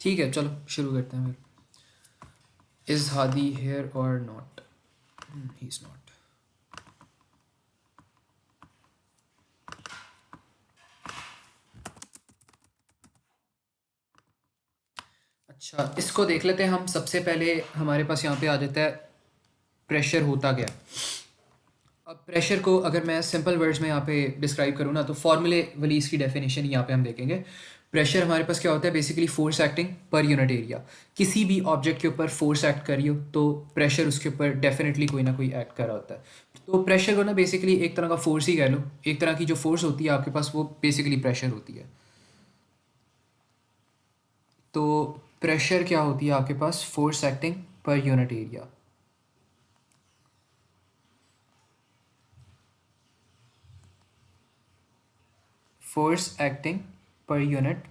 ठीक है, चलो शुरू करते हैं फिर। इज़ हादी हेयर और नॉट? He is not. अच्छा, इसको देख लेते हैं हम। सबसे पहले हमारे पास यहाँ पे आ जाता है प्रेशर होता क्या। अब प्रेशर को अगर मैं सिंपल वर्ड्स में यहाँ पे डिस्क्राइब करूँ ना, तो फॉर्मूले वाली इसकी डेफिनेशन यहाँ पे हम देखेंगे। प्रेशर हमारे पास क्या होता है, basically force acting per unit area. किसी भी ऑब्जेक्ट के ऊपर फोर्स एक्ट करी हो तो प्रेशर उसके ऊपर डेफिनेटली कोई ना कोई एक्ट कर रहा होता है। तो प्रेशर को ना बेसिकली एक तरह का फोर्स ही कह लो। एक तरह की जो फोर्स होती है आपके पास वो बेसिकली प्रेशर होती है। तो प्रेशर क्या होती है आपके पास, force acting per unit area. Force acting per unit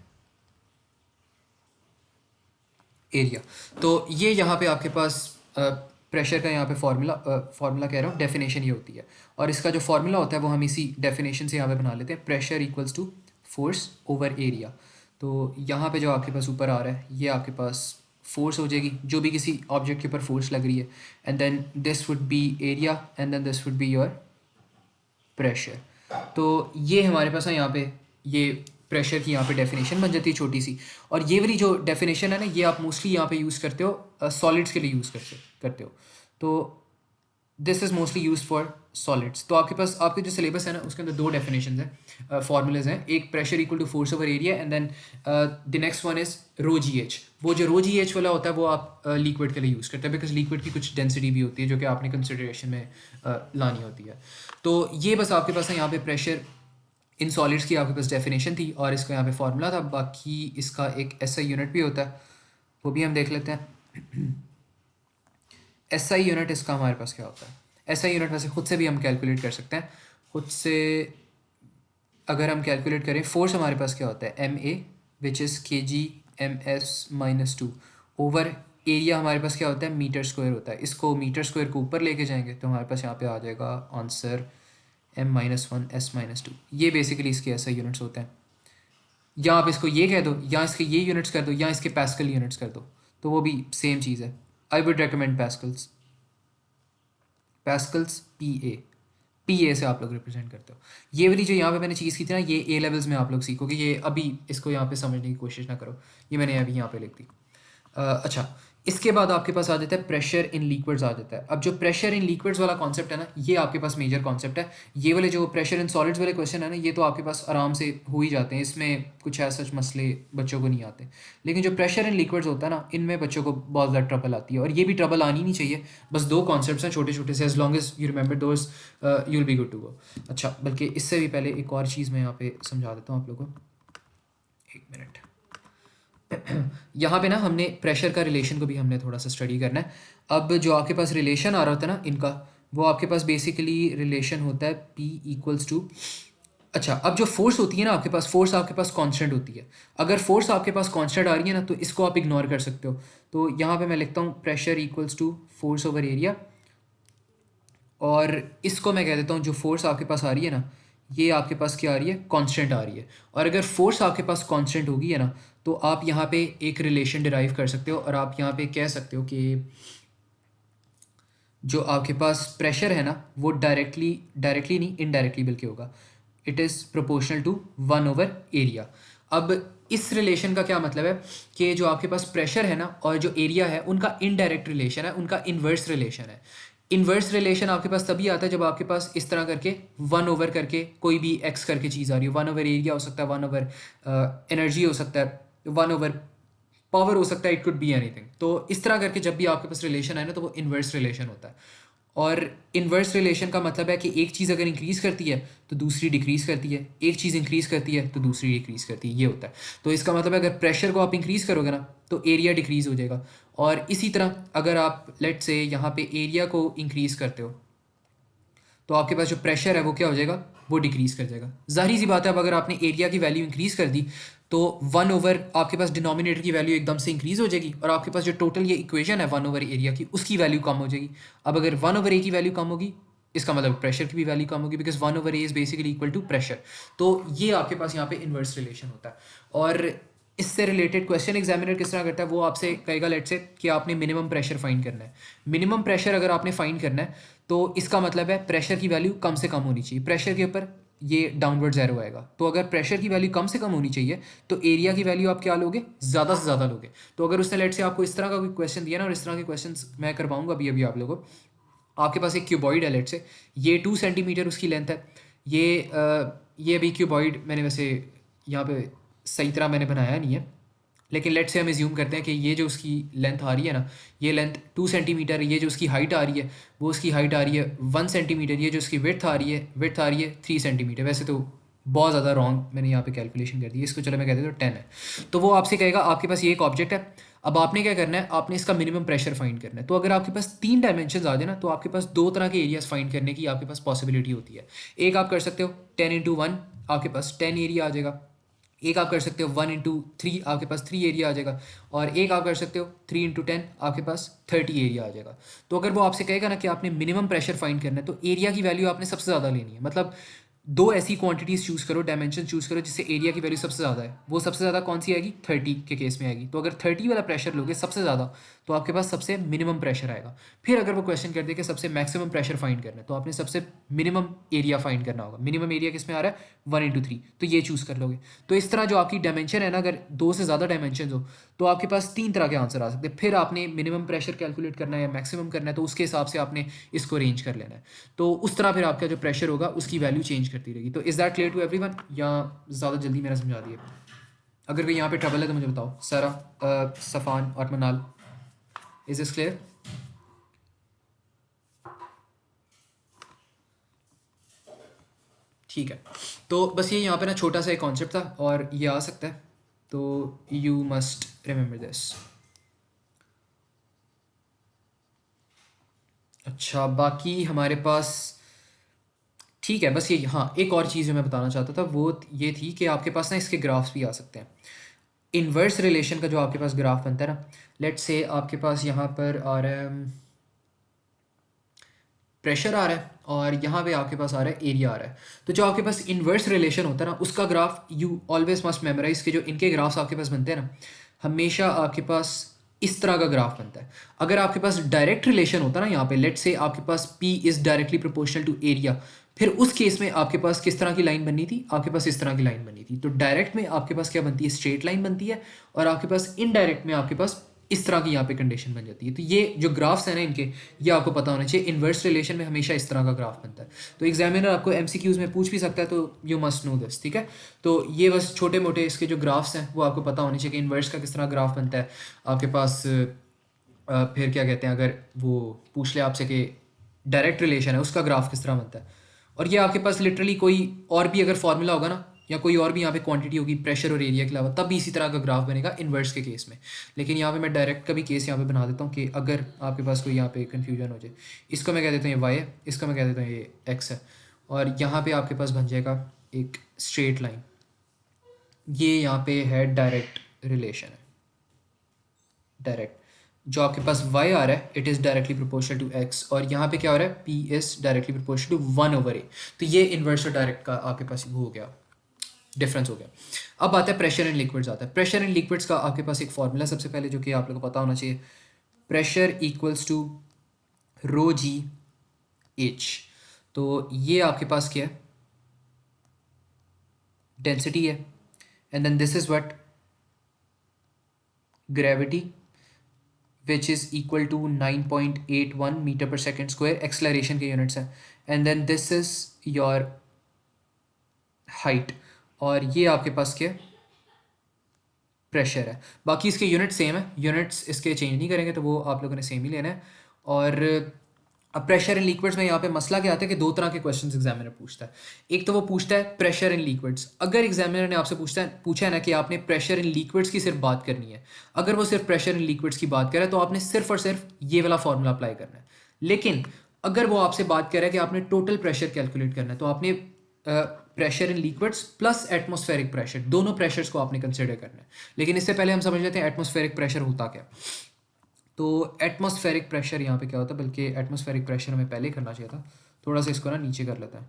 area. तो ये यहाँ पे आपके पास प्रेशर का यहाँ पे फार्मूला कह रहा हूँ, डेफिनेशन ये होती है। और इसका जो फार्मूला होता है वो हम इसी डेफिनेशन से यहाँ पे बना लेते हैं। Pressure equals to force over area. तो यहाँ पे जो आपके पास ऊपर आ रहा है ये आपके पास फोर्स हो जाएगी, जो भी किसी ऑब्जेक्ट के ऊपर फोर्स लग रही है, and then this would be area, and then this would be your pressure. तो ये हमारे पास है यहाँ पे, ये प्रेशर की यहाँ पे डेफिनेशन बन जाती है छोटी सी। और ये वाली जो डेफिनेशन है ना, ये आप मोस्टली यहाँ पे यूज़ करते हो सॉलिड्स के लिए यूज़ करते हो। तो this is mostly use for solids. तो आपके पास आपके जो सिलेबस है ना उसके अंदर दो डेफिनेशन हैं, फार्मूलेज हैं। एक pressure equal to force over area, and then the next one is rho g h. वो जो रो जी एच वाला होता है वो आप लिक्विड के लिए यूज़ करते हैं, बिकॉज लिक्विड की कुछ डेंसिटी भी होती है जो कि आपने कंसिडरेशन में लानी होती है। तो ये बस आपके पास है यहाँ पे प्रेशर इन सॉलिड्स की आपके पास डेफिनेशन थी, और इसका यहाँ पे फार्मूला था। बाकी इसका एक एसआई यूनिट भी होता है, वो भी हम देख लेते हैं। एसआई यूनिट इसका हमारे पास क्या होता है। एसआई यूनिट वैसे खुद से भी हम कैलकुलेट कर सकते हैं। खुद से अगर हम कैलकुलेट करें, फोर्स हमारे पास क्या होता है, M A which is k g m s minus two over area. हमारे पास क्या होता है, मीटर स्क्वायर होता है। इसको मीटर स्क्वायर को ऊपर लेके जाएंगे तो हमारे पास यहाँ पे आ जाएगा answer m minus one s minus two. ये बेसिकली इसके एसआई यूनिट्स होते हैं। या आप इसको ये कह दो, या इसके ये यूनिट्स कर दो, या इसके पैस्कल यूनिट्स कर दो, तो वो भी सेम चीज़ है। I would recommend pascals. Pascals P A से आप लोग रिप्रेजेंट करते हो। ये वाली जो यहाँ पे मैंने चीज़ की थी ना, ये ए लेवल्स में आप लोग सीखोगे। ये अभी इसको यहाँ पे समझने की कोशिश ना करो, ये मैंने अभी यहाँ पे लिख दी। अच्छा, इसके बाद आपके पास आ जाता है प्रेशर इन लिक्विड्स आ जाता है। अब जो प्रेशर इन लिक्विड्स वाला कॉन्सेप्ट है ना, ये आपके पास मेजर कॉन्सेप्ट है। ये वाले जो प्रेशर इन सॉलिड्स वाले क्वेश्चन है ना, ये तो आपके पास आराम से हो ही जाते हैं, इसमें कुछ ऐसा मसले बच्चों को नहीं आते। लेकिन जो प्रेशर इन लिक्विड्स होता है ना, इनमें बच्चों को बहुत ज़्यादा ट्रबल आती है, और ये भी ट्रबल आनी नहीं चाहिए। बस दो कॉन्सेप्ट्स हैं छोटे छोटे से, as long as you remember those you will be good to go. अच्छा, बल्कि इससे भी पहले एक और चीज़ मैं यहाँ पे समझा देता हूँ आप लोगों को। एक मिनट। यहाँ पे ना हमने प्रेशर का रिलेशन को भी हमने थोड़ा सा स्टडी करना है। अब जो आपके पास रिलेशन आ रहा होता है ना इनका, वो आपके पास बेसिकली रिलेशन होता है P इक्वल्स टू। अच्छा, अब जो फोर्स होती है ना आपके पास, फोर्स आपके पास कांस्टेंट होती है। अगर फोर्स आपके पास कांस्टेंट आ रही है ना, तो इसको आप इग्नोर कर सकते हो। तो यहाँ पे मैं लिखता हूँ pressure equals to force over area, और इसको मैं कह देता हूँ जो फोर्स आपके पास आ रही है ना, ये आपके पास क्या आ रही है, कांस्टेंट आ रही है। और अगर फोर्स आपके पास कांस्टेंट होगी है ना, तो आप यहाँ पे एक रिलेशन डिराइव कर सकते हो, और आप यहाँ पे कह सकते हो कि जो आपके पास प्रेशर है ना, वो डायरेक्टली नहीं, इनडायरेक्टली बल्कि होगा, it is proportional to one over area. अब इस रिलेशन का क्या मतलब है कि जो आपके पास प्रेशर है ना और जो एरिया है, उनका इनडायरेक्ट रिलेशन है, उनका इन्वर्स रिलेशन है। इन्वर्स रिलेशन आपके पास तभी आता है जब आपके पास इस तरह करके वन ओवर करके कोई भी एक्स करके चीज़ आ रही है। वन ओवर एरिया हो सकता है, वन ओवर एनर्जी हो सकता है, वन ओवर पावर हो सकता है, इट कुड बी एनीथिंग। तो इस तरह करके जब भी आपके पास रिलेशन आए ना, तो वो इन्वर्स रिलेशन होता है। और इन्वर्स रिलेशन का मतलब है कि एक चीज़ अगर इंक्रीज़ करती है तो दूसरी डिक्रीज़ करती है, एक चीज़ इंक्रीज़ करती है तो दूसरी डिक्रीज़ करती है, ये होता है। तो इसका मतलब है अगर प्रेशर को आप इंक्रीज़ करोगे ना, तो एरिया डिक्रीज़ हो जाएगा। और इसी तरह अगर आप लेट से यहाँ पे एरिया को इंक्रीज़ करते हो, तो आपके पास जो प्रेशर है वो क्या हो जाएगा, वो डिक्रीज़ कर जाएगा। जाहिर सी बात है, अब अगर आपने एरिया की वैल्यू इंक्रीज़ कर दी, तो वन ओवर आपके पास डिनोमिनेटर की वैल्यू एकदम से इंक्रीज़ हो जाएगी, और आपके पास जो टोटल ये इक्वेशन है वन ओवर एरिया की, उसकी वैल्यू कम हो जाएगी। अब अगर वन ओवर ए की वैल्यू कम होगी, इसका मतलब प्रेशर की भी वैल्यू कम होगी, because one over a is basically equal to pressure. तो ये आपके पास यहाँ पे इन्वर्स रिलेशन होता है। और इससे रिलेटेड क्वेश्चन एग्जामिनर किस तरह करता है, वो आपसे कहेगा लेट से कि आपने मिनिमम प्रेशर फाइंड करना है। मिनिमम प्रेशर अगर आपने फाइंड करना है तो इसका मतलब है प्रेशर की वैल्यू कम से कम होनी चाहिए, प्रेशर के ऊपर ये डाउनवर्ड ज़ेरो आएगा। तो अगर प्रेशर की वैल्यू कम से कम होनी चाहिए तो एरिया की वैल्यू आप क्या लोगे, ज़्यादा से ज़्यादा लोगे। तो अगर उसने लेट से आपको इस तरह का कोई क्वेश्चन दिया ना, और इस तरह के क्वेश्चन मैं करवाऊंगा अभी अभी आप लोगों को, आपके पास एक क्यूबॉइड है लेट से, ये 2 सेंटीमीटर उसकी लेंथ है, ये अभी क्यूबॉइड मैंने वैसे यहाँ पे सही तरह मैंने बनाया नहीं है, लेकिन लेट से हम एज्यूम करते हैं कि ये जो उसकी लेंथ आ रही है ना, ये लेंथ 2 सेंटीमीटर, ये जो उसकी हाइट आ रही है वो उसकी हाइट आ रही है 1 सेंटीमीटर, ये जो उसकी विड्थ आ रही है 3 सेंटीमीटर। वैसे तो बहुत ज़्यादा रॉन्ग मैंने यहाँ पे कैलकुलेशन कर दी, इसको चलो मैं कहते तो 10 है। तो वो आपसे कहेगा आपके पास ये एक ऑब्जेक्ट है, अब आपने क्या करना है, आपने इसका मिनिमम प्रेशर फाइंड करना है। तो अगर आपके पास 3 डायमेंशन आ जाए ना, तो आपके पास 2 तरह के एरियाज फाइंड करने की आपके पास पॉसिबिलिटी होती है। एक आप कर सकते हो 10 × 1, आपके पास 10 एरिया आ जाएगा। एक आप कर सकते हो 1 × 3, आपके पास 3 एरिया आ जाएगा। और एक आप कर सकते हो 3 × 10, आपके पास 30 एरिया आ जाएगा। तो अगर वो आपसे कहेगा ना कि आपने मिनिमम प्रेशर फाइंड करना है, तो एरिया की वैल्यू आपने सबसे ज़्यादा लेनी है। मतलब दो ऐसी क्वांटिटीज़ चूज़ करो, डायमेंशन चूज़ करो जिससे एरिया की वैल्यू सबसे ज़्यादा है। वो सबसे ज़्यादा कौन सी आएगी, 30 के केस में आएगी। तो अगर 30 वाला प्रेशर लोगे सबसे ज़्यादा, तो आपके पास सबसे मिनिमम प्रेशर आएगा। फिर अगर वो क्वेश्चन कर दे कि सबसे मैक्सिमम प्रेशर फाइंड करना है, तो आपने सबसे मिनिमम एरिया फाइंड करना होगा। मिनिमम एरिया किस में आ रहा है, 1 × 3, तो ये चूज़ कर लोगे। तो इस तरह जो आपकी डायमेंशन है ना, अगर 2 से ज़्यादा डायमेंशन हो तो आपके पास 3 तरह के आंसर आ सकते हैं। फिर आपने मिनिमम प्रेशर कैलकुलेट करना है या मैक्सिमम करना है, तो उसके हिसाब से आपने इसको अरेंज कर लेना है। तो उस तरह फिर आपका जो प्रेशर होगा उसकी वैल्यू चेंज करती रहेगी। तो is that clear to everyone, या ज़्यादा जल्दी मेरा समझा दिए? अगर कोई यहाँ पे ट्रबल है तो मुझे बताओ। सारा, सफ़ान और मनाल, इज़ दिस क्लियर? ठीक है। तो बस ये यहाँ पे ना छोटा सा एक कॉन्सेप्ट था और ये आ सकता है, तो यू मस्ट रिमेंबर दिस। अच्छा, बाकी हमारे पास ठीक है। बस ये, हाँ, एक और चीज़ जो मैं बताना चाहता था वो ये थी कि आपके पास ना इसके ग्राफ्स भी आ सकते हैं। इन्वर्स रिलेशन का जो आपके पास ग्राफ बनता है ना, लेट्स से आपके पास यहाँ पर आ रहा है प्रेशर आ रहा है और यहाँ पे आपके पास आ रहा है एरिया आ रहा है। तो जो आपके पास इन्वर्स रिलेशन होता है ना, उसका graph you always must memorise के जो इनके ग्राफ्स आपके पास बनते हैं ना, हमेशा आपके पास इस तरह का ग्राफ बनता है। अगर आपके पास डायरेक्ट रिलेशन होता है ना, यहाँ पे लेट्स से आपके पास P is directly proportional to area, फिर उस केस में आपके पास किस तरह की लाइन बननी थी, आपके पास इस तरह की लाइन बननी थी। तो डायरेक्ट में आपके पास क्या बनती है, स्ट्रेट लाइन बनती है, और आपके पास इनडायरेक्ट में आपके पास इस तरह की यहाँ पे कंडीशन बन जाती है। तो ये जो ग्राफ्स हैं ना इनके, ये आपको पता होना चाहिए। इन्वर्स रिलेशन में हमेशा इस तरह का ग्राफ बनता है। तो एग्जामिनर आपको एमसीक्यूज में पूछ भी सकता है, तो यू मस्ट नो दिस, ठीक है। तो ये बस छोटे मोटे इसके जो ग्राफ्स हैं वो आपको पता होने चाहिए कि इन्वर्स का किस तरह ग्राफ बनता है आपके पास। फिर क्या कहते हैं, अगर वो पूछ ले आपसे कि डायरेक्ट रिलेशन है उसका ग्राफ किस तरह बनता है। और ये आपके पास लिटरली कोई और भी अगर फॉर्मूला होगा ना, या कोई और भी यहाँ पे क्वांटिटी होगी प्रेशर और एरिया के अलावा, तब भी इसी तरह का ग्राफ बनेगा इन्वर्स के केस में। लेकिन यहाँ पे मैं डायरेक्ट का भी केस यहाँ पे बना देता हूँ कि अगर आपके पास कोई यहाँ पे कन्फ्यूजन हो जाए। इसको मैं कह देता हूँ ये वाई है, इसका मैं कह देता हूँ ये एक्स है, और यहाँ पे आपके पास बन जाएगा एक स्ट्रेट लाइन। ये यहाँ पे है डायरेक्ट रिलेशन है, डायरेक्ट। जो आपके पास y आ रहा है it is directly proportional to x, और यहाँ पे क्या हो रहा है, p is directly proportional to 1/a। तो ये इन्वर्स और डायरेक्ट का आपके पास वो हो गया, डिफरेंस हो गया। अब आता है प्रेशर इन लिक्विड्स आता है। प्रेशर इन लिक्विड्स का आपके पास एक फॉर्मूला सबसे पहले जो कि आप लोगों को पता होना चाहिए, pressure equals to rho g h. तो ये आपके पास क्या है, डेंसिटी है, and then this is what, gravity, which is equal to 9.81 metre per second square, acceleration के यूनिट्स हैं, and then this is your height, और ये आपके पास क्या, प्रेशर है। बाकी इसके यूनिट सेम है, यूनिट्स इसके चेंज नहीं करेंगे, तो वो आप लोगों ने सेम ही लेना है। और अब प्रेशर इन लिक्विड्स में यहाँ पे मसला क्या आता है कि 2 तरह के क्वेश्चंस एग्जामिनर पूछता है। एक तो वो पूछता है प्रेशर इन लिक्विड्स, अगर एग्जामिनर ने आपसे पूछा है ना कि आपने प्रेशर इन लिक्विड्स की सिर्फ बात करनी है, अगर वो सिर्फ प्रेशर इन लिक्विड्स की बात करे तो आपने सिर्फ और सिर्फ ये वाला फॉर्मूला अप्लाई करना है। लेकिन अगर वो आपसे बात कर रहा है कि आपने टोटल प्रेशर कैलकुलेट करना है, तो आपने pressure in liquids plus atmospheric pressure, दोनों प्रेशर्स को आपने कंसिडर करना है। लेकिन इससे पहले हम समझ लेते हैं एटमॉस्फेरिक प्रेशर होता क्या। तो एटमॉस्फेरिक प्रेशर यहाँ पे क्या होता है, बल्कि एटमॉस्फेरिक प्रेशर हमें पहले ही करना चाहिए था। थोड़ा सा इसको ना नीचे कर लेता है।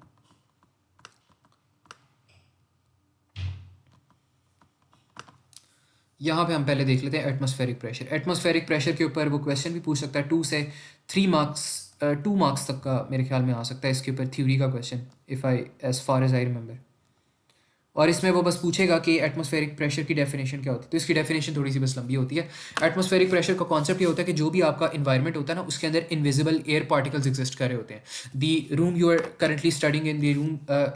यहाँ पे हम पहले देख लेते हैं एटमॉस्फेरिक प्रेशर। एटमॉस्फेरिक प्रेशर के ऊपर वो क्वेश्चन भी पूछ सकता है, 2 से 3 मार्क्स, 2 मार्क्स तक का मेरे ख्याल में आ सकता है इसके ऊपर थ्योरी का question, if I as far as I remember. और इसमें वो बस पूछेगा कि एटमॉस्फेरिक प्रेशर की डेफिनेशन क्या होती है। तो इसकी डेफिनेशन थोड़ी सी बस लंबी होती है। एटमॉस्फेरिक प्रेशर का कॉन्सेप्ट ये होता है कि जो भी आपका इन्वायरमेंट होता है ना, उसके अंदर इनविजिबल एयर पार्टिकल्स एग्जिस्ट कर रहे होते हैं। The room you are currently studying in, the room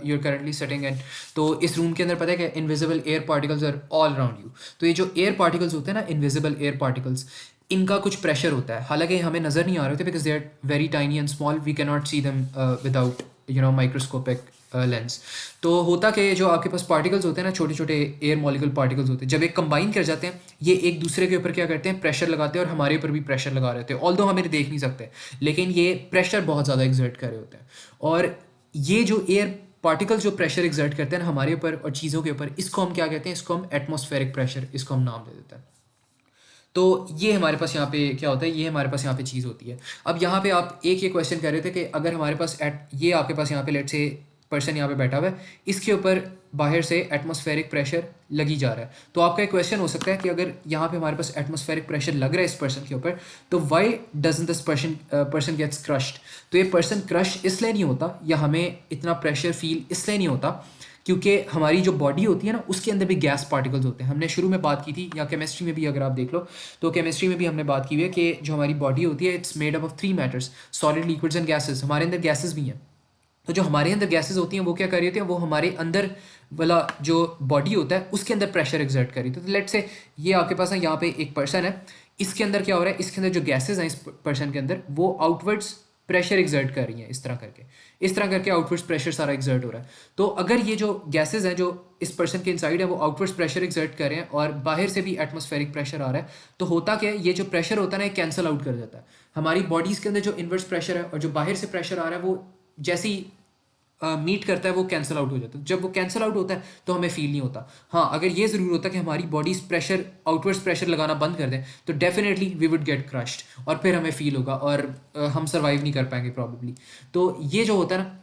you are currently studying in, तो इस रूम के अंदर पता है कि invisible air particles are all around you. तो ये जो एयर पार्टिकल्स होते हैं ना, इनविजिबल एयर पार्टिकल्स, इनका कुछ प्रेशर होता है, हालांकि हमें नज़र नहीं आ रहे होते because they are very tiny and small, we can not see them without microscopic lens. तो होता कि जो आपके पास पार्टिकल्स होते हैं ना, छोटे छोटे एयर मॉलिक्यूल पार्टिकल्स होते हैं, जब एक कंबाइन कर जाते हैं, ये एक दूसरे के ऊपर क्या करते हैं, प्रेशर लगाते हैं, और हमारे ऊपर भी प्रेशर लगा रहे होते हैं। ऑल्दो हमें देख नहीं सकते, लेकिन ये प्रेशर बहुत ज़्यादा एग्जर्ट कर रहे होते हैं। और ये जो एयर पार्टिकल्स जो प्रेशर एग्जर्ट करते हैं ना हमारे ऊपर और चीज़ों के ऊपर, इसको हम क्या कहते हैं, इसको हम एटमॉस्फेरिक प्रेशर, इसको हम नाम दे देते हैं। तो ये हमारे पास यहाँ पे क्या होता है, ये हमारे पास यहाँ पे चीज़ होती है। अब यहाँ पे आप एक ये क्वेश्चन कर रहे थे कि अगर हमारे पास ये आपके पास यहाँ पे लेट से पर्सन यहाँ पे बैठा हुआ है, इसके ऊपर बाहर से एटमॉस्फेरिक प्रेशर लगी जा रहा है, तो आपका एक क्वेश्चन हो सकता है कि अगर यहाँ पे हमारे पास एटमॉस्फेरिक प्रेशर लग रहा है इस पर्सन के ऊपर, तो why doesn't this person gets crushed. तो ये पर्सन क्रश इसलिए नहीं होता, या हमें इतना प्रेशर फील इसलिए नहीं होता क्योंकि हमारी जो बॉडी होती है ना, उसके अंदर भी गैस पार्टिकल्स होते हैं। हमने शुरू में बात की थी, या केमिस्ट्री में भी अगर आप देख लो, तो केमिस्ट्री में भी हमने बात की हुई है कि जो हमारी बॉडी होती है, it's made up of 3 matters, solid, liquids and gases. हमारे अंदर गैसेस भी हैं। तो जो हमारे अंदर गैसेस होती हैं वो क्या कर रही होती हैं, वो हमारे अंदर वाला जो बॉडी होता है उसके अंदर प्रेशर एक्सर्ट कर रही होती है। तो लेट से ये आपके पास है, यहाँ पे एक पर्सन है, इसके अंदर क्या हो रहा है, इसके अंदर जो गैसेज हैं इस पर्सन के अंदर, वो आउटवर्ड्स प्रेशर एक्सर्ट कर रही हैं, इस तरह करके आउटवर्ड्स प्रेशर सारा एक्सर्ट हो रहा है। तो अगर ये जो गैसेज हैं जो इस पर्सन के इनसाइड है, वो आउटवर्ड्स प्रेशर एक्सर्ट कर रहे हैं और बाहर से भी एटमॉस्फेरिक प्रेशर आ रहा है, तो होता क्या है, ये जो प्रेशर होता है ना, ये कैंसिल आउट कर जाता है। हमारी बॉडीज़ के अंदर जो इनवर्स प्रेशर है और जो बाहर से प्रेशर आ रहा है, वो जैसे ही मीट करता है वो कैंसिल आउट हो जाता है। जब वो कैंसिल आउट होता है तो हमें फील नहीं होता। हाँ, अगर ये ज़रूर होता कि हमारी बॉडी प्रेशर, आउटवर्ड्स प्रेशर लगाना बंद कर दें, तो definitely we would get crushed, और फिर हमें फील होगा और हम सर्वाइव नहीं कर पाएंगे प्रॉब्लली। तो ये जो होता है ना,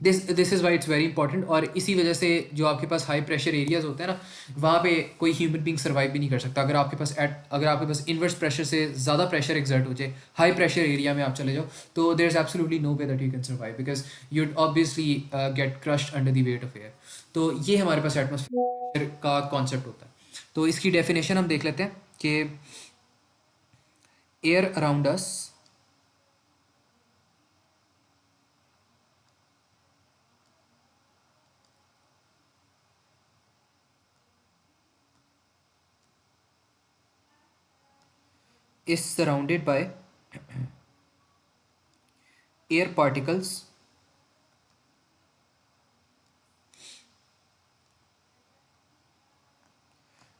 this is why it's very important. और इसी वजह से जो आपके पास हाई प्रेशर एरियाज होते हैं ना, वहाँ पे कोई ह्यूमन बींग सर्वाइव भी नहीं कर सकता। अगर आपके पास इन्वर्स प्रेशर से ज़्यादा प्रेशर एक्सर्ट हो जाए, हाई प्रेशर एरिया में आप चले जाओ, तो there is absolutely no way that you can survive, because you'd obviously get crushed under the weight of air. तो ये हमारे पास एटमॉस्फेयर का कॉन्सेप्ट होता है। तो इसकी डेफिनेशन हम देख लेते हैं कि air around us is surrounded by air particles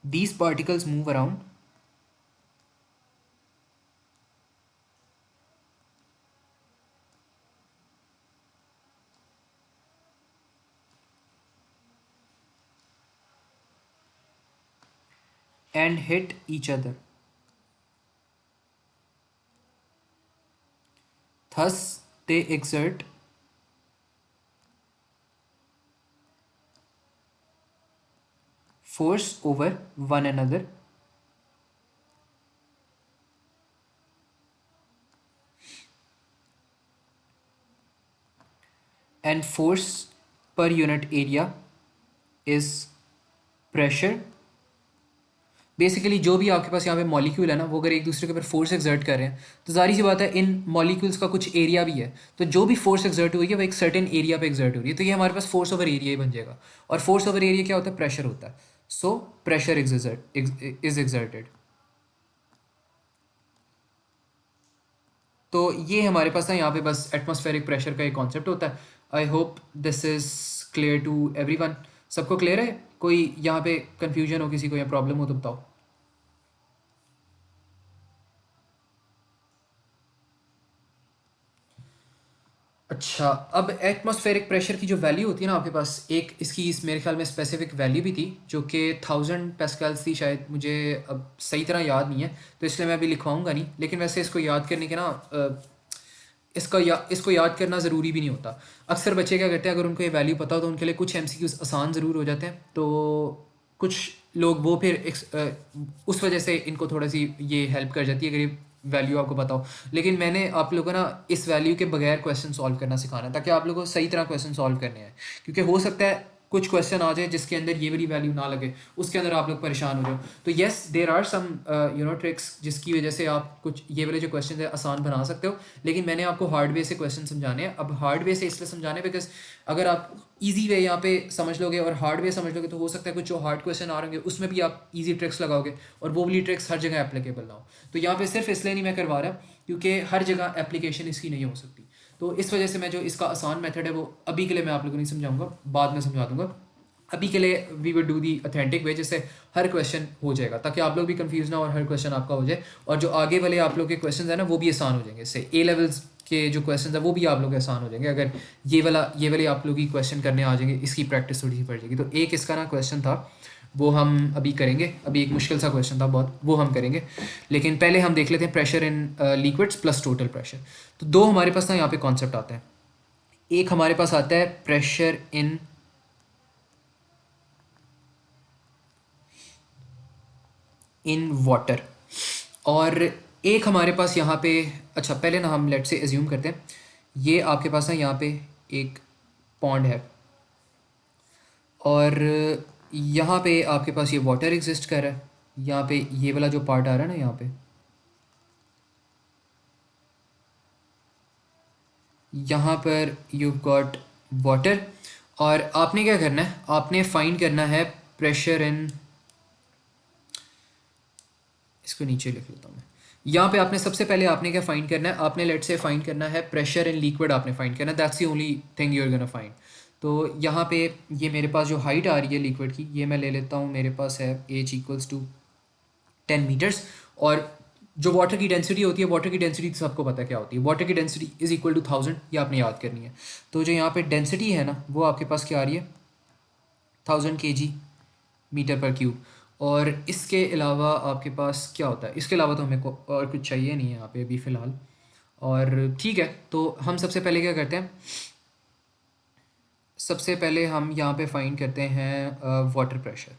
these particles move around and hit each other, thus they exert force over one another and force per unit area is pressure। Basically जो भी आपके पास यहाँ पे molecule है ना, वो अगर एक दूसरे के ऊपर फोर्स एक्सर्ट कर रहे हैं, तो जारी सी बात है इन मॉलिक्यूल्स का कुछ एरिया भी है। तो जो भी फोर्स एक्सर्ट हुई है वो एक सर्टेन एरिया पे एक्सर्ट हो रही है, तो ये हमारे पास फोर्स ओवर एरिया ही बन जाएगा। और फोर्स ओवर एरिया क्या होता है, प्रेशर होता है। So pressure is exerted. तो ये हमारे पास ना यहाँ पे बस एटमॉस्फेरिक प्रेशर का एक कॉन्सेप्ट होता है। I hope this is clear to everyone. सबको क्लियर है? कोई यहाँ पे कन्फ्यूजन हो किसी को या प्रॉब्लम हो तो बताओ। अच्छा, अब एटमॉस्फेरिक प्रेशर की जो वैल्यू होती है ना आपके पास, एक इसकी इस मेरे ख्याल में स्पेसिफिक वैल्यू भी थी जो कि 1000 पास्कल्स थी शायद, मुझे अब सही तरह याद नहीं है, तो इसलिए मैं अभी लिखवाऊंगा नहीं। लेकिन वैसे इसको याद करने के ना इसको याद करना ज़रूरी भी नहीं होता। अक्सर बच्चे क्या करते हैं, अगर उनको ये वैल्यू पता हो तो उनके लिए कुछ एमसीक्यूज आसान ज़रूर हो जाते हैं। तो कुछ लोग वो फिर उस वजह से इनको थोड़ा सी ये हेल्प कर जाती है अगर ये वैल्यू आपको पता हो। लेकिन मैंने आप लोगों को ना इस वैल्यू के बगैर क्वेश्चन सॉल्व करना सिखाना है ताकि आप लोगों को सही तरह क्वेश्चन सॉल्व करने हैं, क्योंकि हो सकता है कुछ क्वेश्चन आ जाए जिसके अंदर ये वाली वैल्यू ना लगे, उसके अंदर आप लोग परेशान हो जाओ। तो yes there are some tricks जिसकी वजह से आप कुछ ये वाले जो क्वेश्चन है आसान बना सकते हो, लेकिन मैंने आपको हार्ड वे से क्वेश्चन समझाने हैं। अब हार्ड वे से इसलिए समझाने बिकॉज अगर आप इजी वे यहाँ पे समझ लोगे और हार्ड वे समझ लोगे तो हो सकता है कुछ जो हार्ड क्वेश्चन आ रहे होंगे उसमें भी आप इजी ट्रिक्स लगाओगे और वो वाली ट्रिक्स हर जगह एप्लीकेबल ना हो। तो यहाँ पे सिर्फ इसलिए नहीं मैं करवा रहा क्योंकि हर जगह एप्लीकेशन इसकी नहीं हो सकती। तो इस वजह से मैं जो इसका आसान मेथड है वो अभी के लिए मैं आप लोगों को नहीं समझाऊंगा, बाद में समझा दूंगा। अभी के लिए we will do the authentic way जिससे हर क्वेश्चन हो जाएगा, ताकि आप लोग भी कंफ्यूज ना हो और हर क्वेश्चन आपका हो जाए, और जो आगे वाले आप लोग के क्वेश्चन है ना वो भी आसान हो जाएंगे। इससे ए लेवल्स के जो क्वेश्चन है वो भी आप लोग के आसान हो जाएंगे अगर ये वाले आप लोग ही क्वेश्चन करने आ जाएंगे, इसकी प्रैक्टिस थोड़ी सी पड़ जाएगी। तो एक इसका ना क्वेश्चन था वो हम अभी करेंगे, अभी एक मुश्किल सा क्वेश्चन था बहुत, वो हम करेंगे। लेकिन पहले हम देख लेते हैं pressure in liquids plus total pressure. तो दो हमारे पास ना यहाँ पे कॉन्सेप्ट आता है। एक हमारे पास आता है प्रेशर इन वाटर, और एक हमारे पास यहाँ पे, अच्छा पहले ना हम लेट से एज्यूम करते हैं ये आपके पास ना यहाँ पे एक पॉन्ड है और यहाँ पे आपके पास ये वाटर एग्जिस्ट कर रहा है। यहाँ पे ये वाला जो पार्ट आ रहा है ना, यहाँ पर यू गॉट वाटर, और आपने क्या करना है, आपने फाइंड करना है प्रेशर इन, इसको नीचे लिख लेता हूँ मैं। यहाँ पे आपने सबसे पहले आपने क्या फाइंड करना है, आपने लेट से फाइंड करना है प्रेशर इन लिक्विड, आपने फाइंड करना है, that's the only thing you are gonna find. तो यहाँ पे ये मेरे पास जो हाइट आ रही है लिक्विड की, ये मैं ले लेता हूँ, मेरे पास है h इक्वल्स टू 10 मीटर्स। और जो वाटर की डेंसिटी होती है, वाटर की डेंसिटी तो सबको पता है क्या होती है, वाटर की डेंसिटी इज इक्वल टू 1000, ये आपने याद करनी है। तो जो यहाँ पे डेंसिटी है ना वो आपके पास क्या आ रही है, 1000 kg मीटर पर क्यूब। और इसके अलावा आपके पास क्या होता है, इसके अलावा तो हमें को और कुछ चाहिए नहीं है यहाँ पे अभी फ़िलहाल। और ठीक है, तो हम सबसे पहले क्या करते हैं, सबसे पहले हम यहाँ पे फाइंड करते हैं वाटर प्रेशर।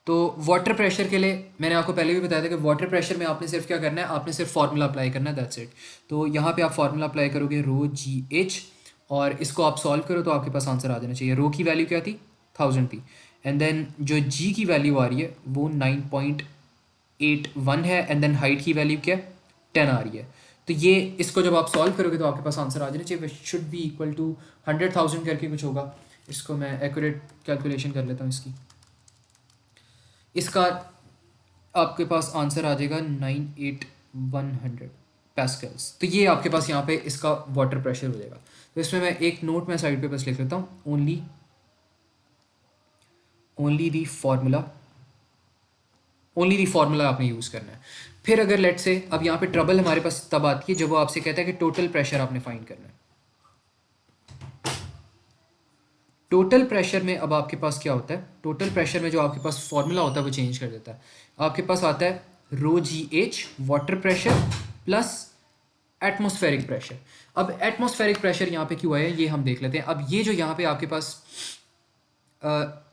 तो वाटर प्रेशर के लिए मैंने आपको पहले भी बताया था कि वाटर प्रेशर में आपने सिर्फ क्या करना है, आपने सिर्फ फार्मूला अप्लाई करना है, दैट्स इट। तो यहाँ पे आप फार्मूला अप्लाई करोगे रो जी एच, और इसको आप सॉल्व करो तो आपके पास आंसर आ जाना चाहिए। रो की वैल्यू क्या थी, 1000 थी, एंड देन जो जी की वैल्यू आ रही है वो 9.81 है, एंड देन हाइट की वैल्यू क्या 10 आ रही है। तो ये इसको जब आप सॉल्व करोगे तो आपके पास आंसर आ जाना चाहिए, शुड बी इक्वल टू 100,000 करके कुछ होगा। इसको मैं एक्यूरेट कैलकुलेशन कर लेता हूँ इसकी, इसका आपके पास आंसर आ जाएगा 98100 पैस्कल्स। तो ये आपके पास यहाँ पे इसका वाटर प्रेशर हो जाएगा। तो इसमें मैं एक नोट में साइड पे बस लिख लेता हूँ, ओनली दी फार्मूला आपने यूज़ करना है। फिर अगर लेट से अब यहाँ पे ट्रबल हमारे पास तब आती है जब वो आपसे कहता है कि टोटल प्रेशर आपने फाइंड करना है। टोटल प्रेशर में अब आपके पास क्या होता है, टोटल प्रेशर में जो आपके पास फॉर्मूला होता है वो चेंज कर देता है। आपके पास आता है rho g h water pressure plus atmospheric pressure. अब एटमॉस्फेरिक प्रेशर यहाँ पे क्यों आया है ये हम देख लेते हैं। अब ये जो यहाँ पे आपके पास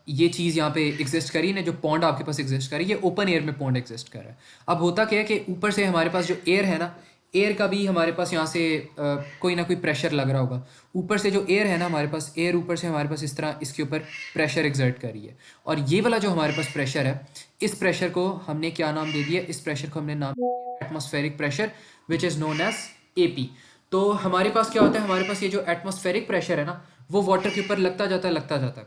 ये चीज़ यहाँ पे एग्जिस्ट करी ना, जो पॉन्ड आपके पास एग्जिस्ट करी, ये ओपन एयर में पॉन्ड एग्जिस्ट कर रहा है। अब होता क्या है कि ऊपर से हमारे पास जो एयर है ना, एयर का भी हमारे पास यहाँ से कोई ना कोई प्रेशर लग रहा होगा। ऊपर से जो एयर है ना हमारे पास, एयर ऊपर से हमारे पास इस तरह इसके ऊपर प्रेशर एग्जर्ट कर रही है, और ये वाला जो हमारे पास प्रेशर है, इस प्रेशर को हमने क्या नाम दे दिया, इस प्रेशर को हमने नाम दिया atmospheric pressure, which is known as AP। तो हमारे पास क्या होता है, हमारे पास ये जो एटमॉस्फेरिक प्रेशर है ना वो वाटर के ऊपर लगता जाता है।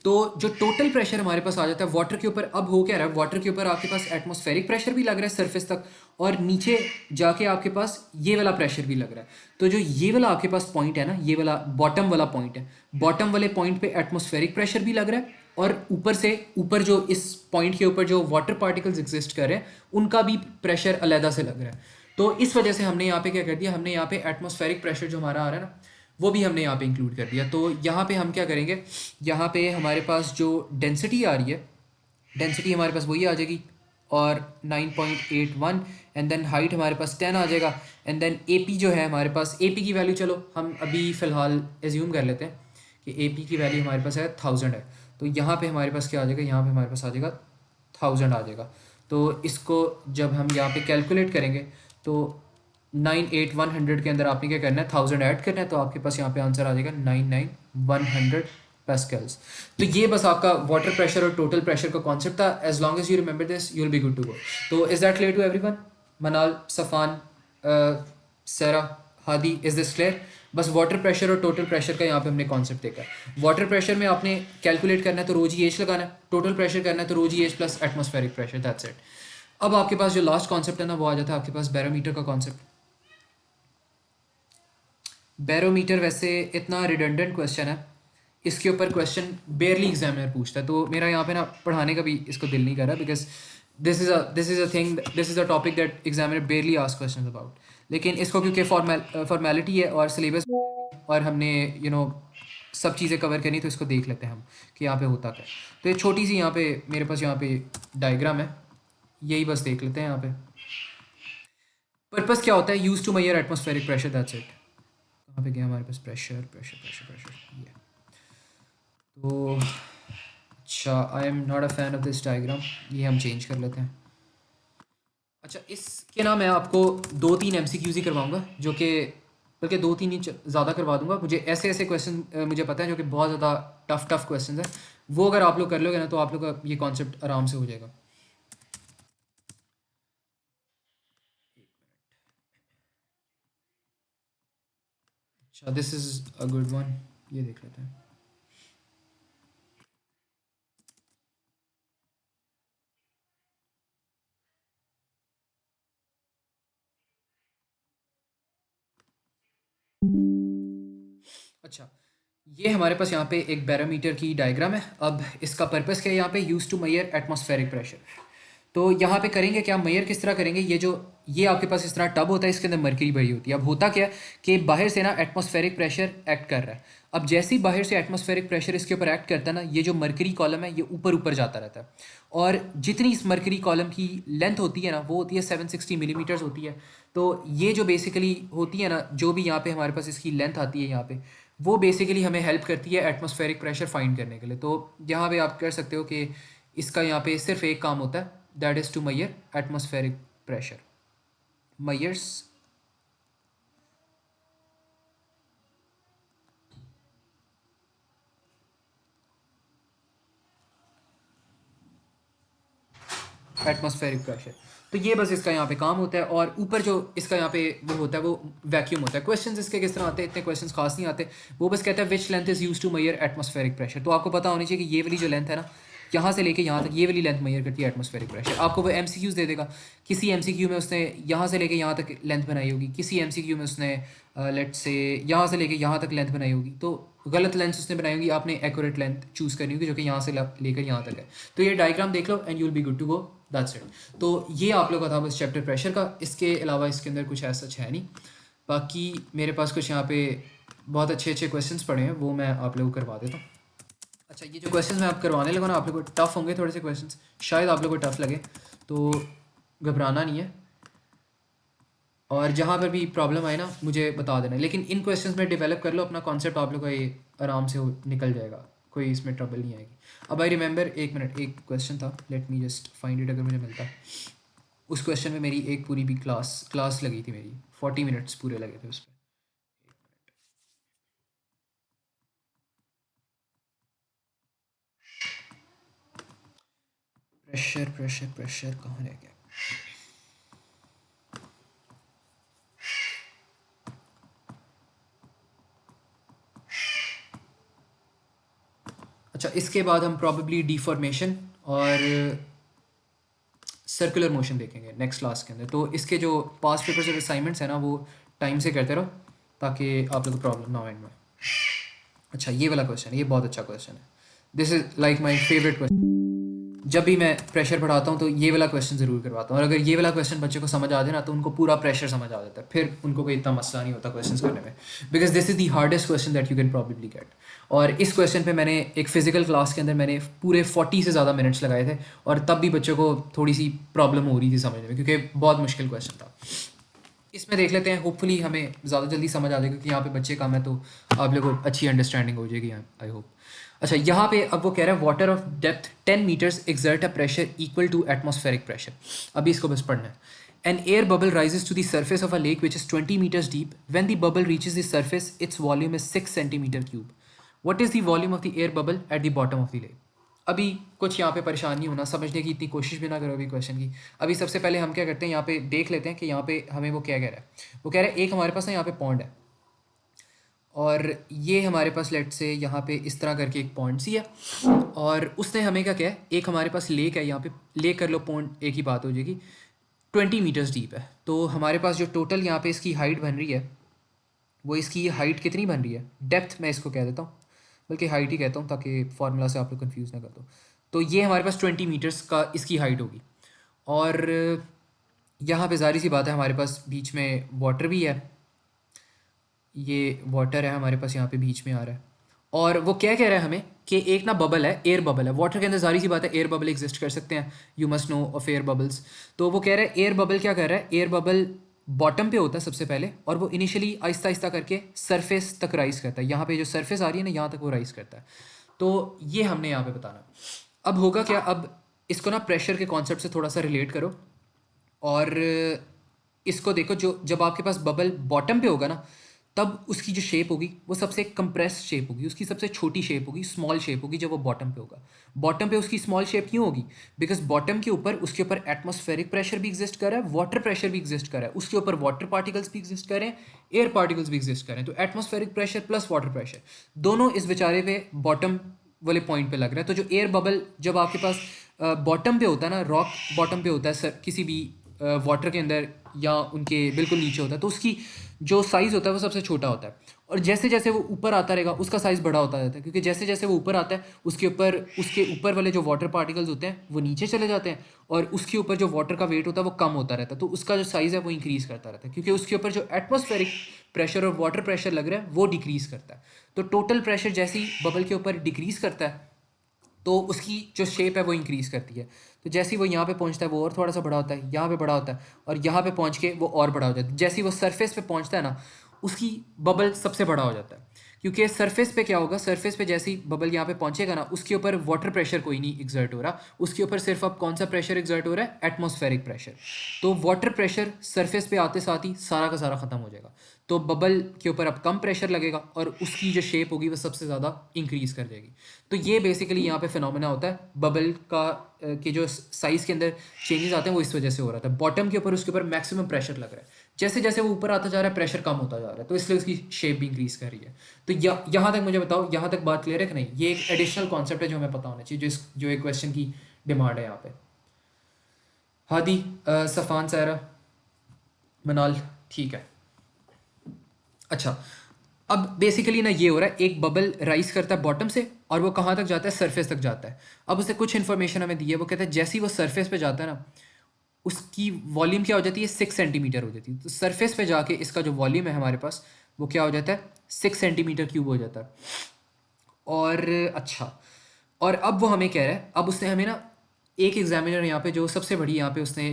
तो जो टोटल प्रेशर हमारे पास आ जाता है वाटर के ऊपर, अब हो क्या रहा है, वाटर के ऊपर आपके पास एटमॉस्फेरिक प्रेशर भी लग रहा है सरफेस तक, और नीचे जाके आपके पास ये वाला प्रेशर भी लग रहा है। तो जो ये वाला आपके पास पॉइंट है ना, ये वाला बॉटम वाला पॉइंट है, बॉटम वाले पॉइंट पे एटमॉस्फेरिक प्रेशर भी लग रहा है, और ऊपर से ऊपर जो इस पॉइंट के ऊपर जो वाटर पार्टिकल्स एग्जिस्ट कर रहे हैं उनका भी प्रेशर अलहदा से लग रहा है। तो इस वजह से हमने यहाँ पे क्या कर दिया, हमने यहाँ पे एटमॉस्फेरिक प्रेशर जो हमारा आ रहा है ना वो भी हमने यहाँ पे इंक्लूड कर दिया। तो यहाँ पे हम क्या करेंगे, यहाँ पे हमारे पास जो डेंसिटी आ रही है, डेंसिटी हमारे पास वही आ जाएगी और 9.81 एंड देन हाइट हमारे पास 10 आ जाएगा एंड देन ए पी जो है हमारे पास ए पी की वैल्यू चलो हम अभी फ़िलहाल एज्यूम कर लेते हैं कि ए पी की वैल्यू हमारे पास है 1000 है। तो यहाँ पे हमारे पास क्या आ जाएगा, यहाँ पे हमारे पास आ जाएगा 1000 आ जाएगा। तो इसको जब हम यहाँ पे कैलकुलेट करेंगे तो 98100 के अंदर आपने क्या करना है, 1000 ऐड करना है, तो आपके पास यहाँ पे आंसर आ जाएगा 99100 pascals। तो ये बस आपका वाटर प्रेशर और टोटल प्रेशर का कॉन्सेप्ट था। As long as you remember this you will be good to go. तो is that clear to everyone? Manal, Safan, Sara, Hadi, is this clear? बस वाटर प्रेशर और टोटल प्रेशर का यहाँ पे हमने कॉन्सेप्ट देखा है। वाटर प्रेशर में आपने कैलकुलेट करना है तो रो जी एच लगाना है, टोटल प्रेशर करना है तो rho g h plus atmospheric pressure, that's it. अब आपके पास जो लास्ट कॉन्सेप्ट है ना वो आ जाता है आपके पास बैरोमीटर का कॉन्सेप्ट। बैरोमीटर वैसे इतना रिडंडेंट क्वेश्चन है, इसके ऊपर क्वेश्चन बेयरली एग्जामिनर पूछता है, तो मेरा यहाँ पे ना पढ़ाने का भी इसको दिल नहीं कर रहा, because this is a topic that examiner बेयरली ask question about. लेकिन इसको क्योंकि फॉर्मेलिटी है और सिलेबस और हमने सब चीज़ें कवर करनी, तो इसको देख लेते हैं हम कि यहाँ पे होता क्या है। तो ये छोटी सी यहाँ पे मेरे पास यहाँ पे डायग्राम है, यही बस देख लेते हैं। यहाँ पे पर्पस क्या होता है, use to measure atmospheric pressure, that's it. कहाँ पे गया हमारे पास प्रेशर प्रेशर प्रेशर प्रेशर, ये तो अच्छा, I am not a fan of this diagram, ये हम चेंज कर लेते हैं। अच्छा, इसके ना मैं आपको 2-3 MCQs ही करवाऊंगा, जो कि बल्कि 2-3 ही ज़्यादा करवा दूंगा। मुझे ऐसे ऐसे क्वेश्चन मुझे पता है जो कि बहुत ज़्यादा टफ क्वेश्चन है, वो अगर आप लोग कर लोगे ना तो आप लोग का ये कॉन्सेप्ट आराम से हो जाएगा। अच्छा, this is a good one, ये देख लेते हैं। अच्छा, ये हमारे पास यहाँ पे एक बैरोमीटर की डायग्राम है। अब इसका पर्पस क्या है, यहाँ पे use to measure atmospheric pressure. तो यहाँ पे करेंगे क्या, मेजर किस तरह करेंगे, ये आपके पास इस तरह टब होता है, इसके अंदर मरकरी भरी होती है। अब होता क्या है कि बाहर से ना एटमॉस्फेरिक प्रेशर एक्ट कर रहा है। अब जैसे ही बाहर से एटमॉस्फेरिक प्रेशर इसके ऊपर एक्ट करता है ना, ये जो मरकरी कॉलम है ये ऊपर ऊपर जाता रहता है। और जितनी इस मरकरी कॉलम की लेंथ होती है ना, वो होती है 760 मिलीमीटर्स होती है। तो ये जो बेसिकली होती है ना, जो भी यहाँ पे हमारे पास इसकी लेंथ आती है यहाँ पे, वो बेसिकली हमें हेल्प करती है एटमॉस्फेरिक प्रेशर फाइंड करने के लिए। तो यहाँ पे आप कर सकते हो कि इसका यहाँ पे सिर्फ एक काम होता है, that is to measure atmospheric pressure. Measures atmospheric pressure. तो ये बस इसका यहाँ पे काम होता है। और ऊपर जो इसका यहाँ पे वो होता है वो वैक्यूम होता है। क्वेश्चंस इसके किस तरह आते हैं, इतने क्वेश्चंस खास नहीं आते। वो बस कहता है which length is use to measure atmospheric pressure. तो आपको पता होनी चाहिए कि ये वाली जो लेंथ है ना, यहाँ से लेके यहाँ तक, ये वाली लेंथ मेजर करती है एटमॉस्फेरिक प्रेशर। आपको वो MCQs दे देगा, किसी MCQ में उसने यहाँ से लेके यहाँ तक लेंथ बनाई होगी, किसी MCQ में उसने लेट से यहाँ से लेके यहाँ तक लेंथ बनाई होगी। तो गलत लेंथ उसने बनाई होगी, आपने एक्यूरेट लेंथ चूज़ करनी होगी जो कि यहाँ से लेकर यहाँ तक है। तो ये डायग्राम देख लो and you will be good to go, that's it. तो ये आप लोग का था बस चैप्टर प्रेशर का। इसके अलावा इसके अंदर कुछ ऐसा सच है नहीं। बाकी मेरे पास कुछ यहाँ पे बहुत अच्छे अच्छे क्वेश्चंस पड़े हैं, वो मैं आप लोगों को करवा देता हूँ। अच्छा, ये जो क्वेश्चंस मैं आप करवाने लगा ना, आप लोगों को टफ होंगे थोड़े से क्वेश्चंस, शायद आप लोगों को टफ लगे, तो घबराना नहीं है। और जहाँ पर भी प्रॉब्लम आए ना मुझे बता देना, लेकिन इन क्वेश्चंस में डेवलप कर लो अपना कॉन्सेप्ट, आप लोग का ये आराम से निकल जाएगा, कोई इसमें ट्रबल नहीं आएगी। अब आई रिमेंबर, एक मिनट, एक क्वेश्चन था, let me just find it, अगर मुझे मिलता। उस क्वेश्चन में मेरी एक पूरी भी क्लास लगी थी, मेरी 40 मिनट्स पूरे लगे थे उस पर। प्रेशर प्रेशर प्रेशर कहाँ रह गया? अच्छा, इसके बाद हम प्रॉबेबली डिफॉर्मेशन और सर्कुलर मोशन देखेंगे नेक्स्ट क्लास के अंदर। तो इसके जो पास्ट पेपर्स और असाइनमेंट्स हैं ना, वो टाइम से करते रहो ताकि आप लोग को प्रॉब्लम ना हो एंड में। अच्छा, ये वाला क्वेश्चन है, ये बहुत अच्छा क्वेश्चन है, this is like my favourite question. जब भी मैं प्रेशर पढ़ाता हूँ तो ये वाला क्वेश्चन ज़रूर करवाता हूँ, और अगर ये वाला क्वेश्चन बच्चे को समझ आ जाए ना तो उनको पूरा प्रेशर समझ आ जाता है, फिर उनको कोई इतना मसला नहीं होता क्वेश्चन करने में, because this is the hardest question that you can probably get. और इस क्वेश्चन पे मैंने एक फ़िज़िकल क्लास के अंदर मैंने पूरे 40 से ज़्यादा मिनट्स लगाए थे, और तब भी बच्चों को थोड़ी सी प्रॉब्लम हो रही थी समझने में, क्योंकि बहुत मुश्किल क्वेश्चन था। इसमें देख लेते हैं, होपफुली हमें ज़्यादा जल्दी समझ आ जाएगा, क्योंकि यहाँ पे बच्चे कम है तो आप लोगों को अच्छी अंडरस्टैंडिंग हो जाएगी, आई होप। अच्छा, यहाँ पे अब वो कह रहा है water of depth 10 metres exert a pressure equal to atmospheric pressure. अभी इसको बस पढ़ना है। An air bubble rises to the surface of a lake which is 20 metres deep. When the bubble reaches the surface its volume is 6 centimetre cube. What is the volume of the air bubble at the bottom of the lake. अभी कुछ यहाँ पे परेशान नहीं होना, समझने की इतनी कोशिश भी ना करो अभी क्वेश्चन की। अभी सबसे पहले हम क्या करते हैं, यहाँ पे देख लेते हैं कि यहाँ पे हमें वो क्या कह रहा है। वो कह रहा है एक हमारे पास ना यहाँ पे पॉन्ड है, और ये हमारे पास लेट से यहाँ पे इस तरह करके एक पॉइंट सी है, और उसने हमें क्या किया है, एक हमारे पास लेक है, यहाँ पे लेक कर लो, पॉइंट एक ही बात हो जाएगी, 20 मीटर्स डीप है। तो हमारे पास जो टोटल यहाँ पे इसकी हाइट बन रही है, वो इसकी हाइट कितनी बन रही है, डेप्थ मैं इसको कह देता हूँ, बल्कि हाइट ही कहता हूँ ताकि फार्मूला से आप लोग कन्फ्यूज़ ना कर दो। तो ये हमारे पास 20 मीटर्स का इसकी हाइट होगी, और यहाँ पे ज़ाहिर सी बात है हमारे पास बीच में वाटर भी है, ये वाटर है हमारे पास यहाँ पे बीच में आ रहा है। और वो क्या कह रहा है हमें कि एक ना बबल है, एयर बबल है, वाटर के अंदर जारी सी बात है एयर बबल एग्जिस्ट कर सकते हैं, you must know of air bubbles. तो वो कह रहा है एयर बबल क्या कर रहा है, एयर बबल बॉटम पे होता है सबसे पहले, और वो इनिशियली आहिस्ता आहिस्ता करके सरफेस तक राइज करता है, यहाँ पे जो सरफेस आ रही है ना यहाँ तक वो राइज करता है। तो ये हमने यहाँ पे बताना। अब होगा क्या, अब इसको ना प्रेशर के कॉन्सेप्ट से थोड़ा सा रिलेट करो, और इसको देखो, जो जब आपके पास बबल बॉटम पे होगा ना, तब उसकी जो शेप होगी वो सबसे कंप्रेस शेप होगी, उसकी सबसे छोटी शेप होगी, स्मॉल शेप होगी जब वो बॉटम पे होगा। बॉटम पे उसकी स्मॉल शेप क्यों होगी, बिकॉज बॉटम के ऊपर उसके ऊपर एटमॉस्फेरिक प्रेशर भी एग्जिस्ट कर रहा है, वाटर प्रेशर भी एग्जिस्ट कर रहा है, उसके ऊपर वाटर पार्टिकल्स भी एग्जिस्ट कर रहे हैं, एयर पार्टिकल्स भी एग्जिस्ट कर रहे हैं। तो atmospheric pressure plus water pressure दोनों इस बेचारे पे बॉटम वाले पॉइंट पे लग रहा है। तो जो एयर बबल जब आपके पास बॉटम पे होता है ना, रॉक बॉटम पे होता है सर, किसी भी वाटर के अंदर या उनके बिल्कुल नीचे होता है, तो उसकी जो साइज़ होता है वो सबसे छोटा होता है, और जैसे जैसे वो ऊपर आता रहेगा उसका साइज़ बड़ा होता जाता है, क्योंकि जैसे जैसे वो ऊपर आता है उसके ऊपर वाले जो वाटर पार्टिकल्स होते हैं वो नीचे चले जाते हैं, और उसके ऊपर जो वाटर का वेट होता है वो कम होता रहता है, तो उसका जो साइज़ है वो इंक्रीज़ करता रहता है, क्योंकि उसके ऊपर जो एटमॉस्फेरिक प्रेशर और वाटर प्रेशर लग रहा है वो डिक्रीज़ करता है। तो टोटल प्रेशर जैसे ही बबल के ऊपर डिक्रीज़ करता है तो उसकी जो शेप है वो इंक्रीज़ करती है। तो जैसे ही वो यहाँ पे पहुँचता है वो और थोड़ा सा बड़ा होता है, यहाँ पे बड़ा होता है, और यहाँ पे पहुँच के वो और बड़ा हो जाता है। जैसे ही वो सरफेस पे पहुँचता है ना, उसकी बबल सबसे बड़ा हो जाता है, क्योंकि सरफेस पे क्या होगा, सरफेस पे जैसे ही बबल यहाँ पे पहुँचेगा ना, उसके ऊपर वाटर प्रेशर कोई नहीं एग्जर्ट हो रहा, उसके ऊपर सिर्फ अब कौन सा प्रेशर एग्जर्ट हो रहा है, एटमॉस्फेरिक प्रेशर। तो वाटर प्रेशर सरफेस पे आते साथ ही सारा का सारा ख़त्म हो जाएगा, तो बबल के ऊपर अब कम प्रेशर लगेगा, और उसकी जो शेप होगी वो सबसे ज़्यादा इंक्रीज़ कर जाएगी। तो ये बेसिकली यहाँ पे फिनोमेना होता है बबल का, कि जो साइज़ के अंदर चेंजेस आते हैं वो इस वजह से हो रहा था। बॉटम के ऊपर उसके ऊपर मैक्सिमम प्रेशर लग रहा है, जैसे जैसे वो ऊपर आता जा रहा है प्रेशर कम होता जा रहा है, तो इसलिए उसकी शेप भी इंक्रीज़ कर रही है। तो यहाँ तक मुझे बताओ, यहाँ तक बात क्लियर है कि नहीं, ये एक एडिशनल कॉन्सेप्ट है जो हमें पता होना चाहिए, जो एक क्वेश्चन की डिमांड है यहाँ पे। हादी, सफ़ान, सायरा, मनाल, ठीक है। अच्छा, अब बेसिकली ना ये हो रहा है, एक बबल राइज करता है बॉटम से, और वो कहाँ तक जाता है, सरफेस तक जाता है। अब उसे कुछ इन्फॉर्मेशन हमें दी है, वो कहता है जैसे ही वो सरफेस पे जाता है ना, उसकी वॉल्यूम क्या हो जाती है, 6 सेंटीमीटर हो जाती है। तो सरफेस पे जाके इसका जो वॉल्यूम है हमारे पास वो क्या हो जाता है, 6 सेंटीमीटर क्यूब हो जाता है। और अच्छा, और अब वो हमें कह रहा है, अब उसने हमें ना एक एग्जामिनर यहाँ पे जो सबसे बड़ी यहाँ पे उसने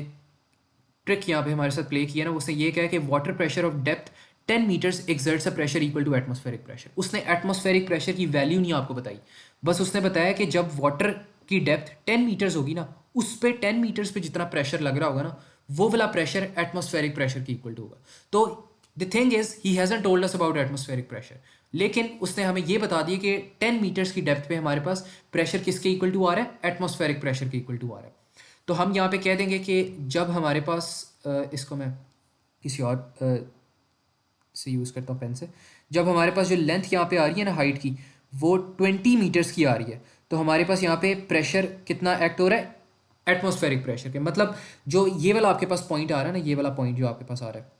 ट्रिक यहाँ पे हमारे साथ प्ले किया ना, उसने ये कहा कि water pressure of depth 10 metres exerts a pressure equal to atmospheric pressure. उसने एटमॉस्फेरिक प्रेशर की वैल्यू नहीं आपको बताई, बस उसने बताया कि जब वाटर की डेप्थ 10 मीटर्स होगी ना, उस पे 10 मीटर्स पे जितना प्रेशर लग रहा होगा ना, वो वाला प्रेशर एटमॉस्फेरिक प्रेशर की इक्वल टू होगा। तो the thing is he hasn't told us about atmospheric pressure, लेकिन उसने हमें ये बता दिया कि 10 मीटर्स की डेप्थ पे हमारे पास प्रेशर किसके इक्वल टू आ रहा है, एटमॉस्फेरिक प्रेशर के इक्वल टू आ रहा है। तो हम यहाँ पे कह देंगे कि जब हमारे पास इसको मैं किसी और से यूज़ करता हूँ पेन से, जब हमारे पास जो लेंथ यहाँ पे आ रही है ना हाइट की, वो 20 मीटर्स की आ रही है, तो हमारे पास यहाँ पे प्रेशर कितना एक्ट हो रहा है, एटमॉस्फेरिक प्रेशर के, मतलब जो ये वाला आपके पास पॉइंट आ रहा है ना, ये वाला पॉइंट जो आपके पास आ रहा है,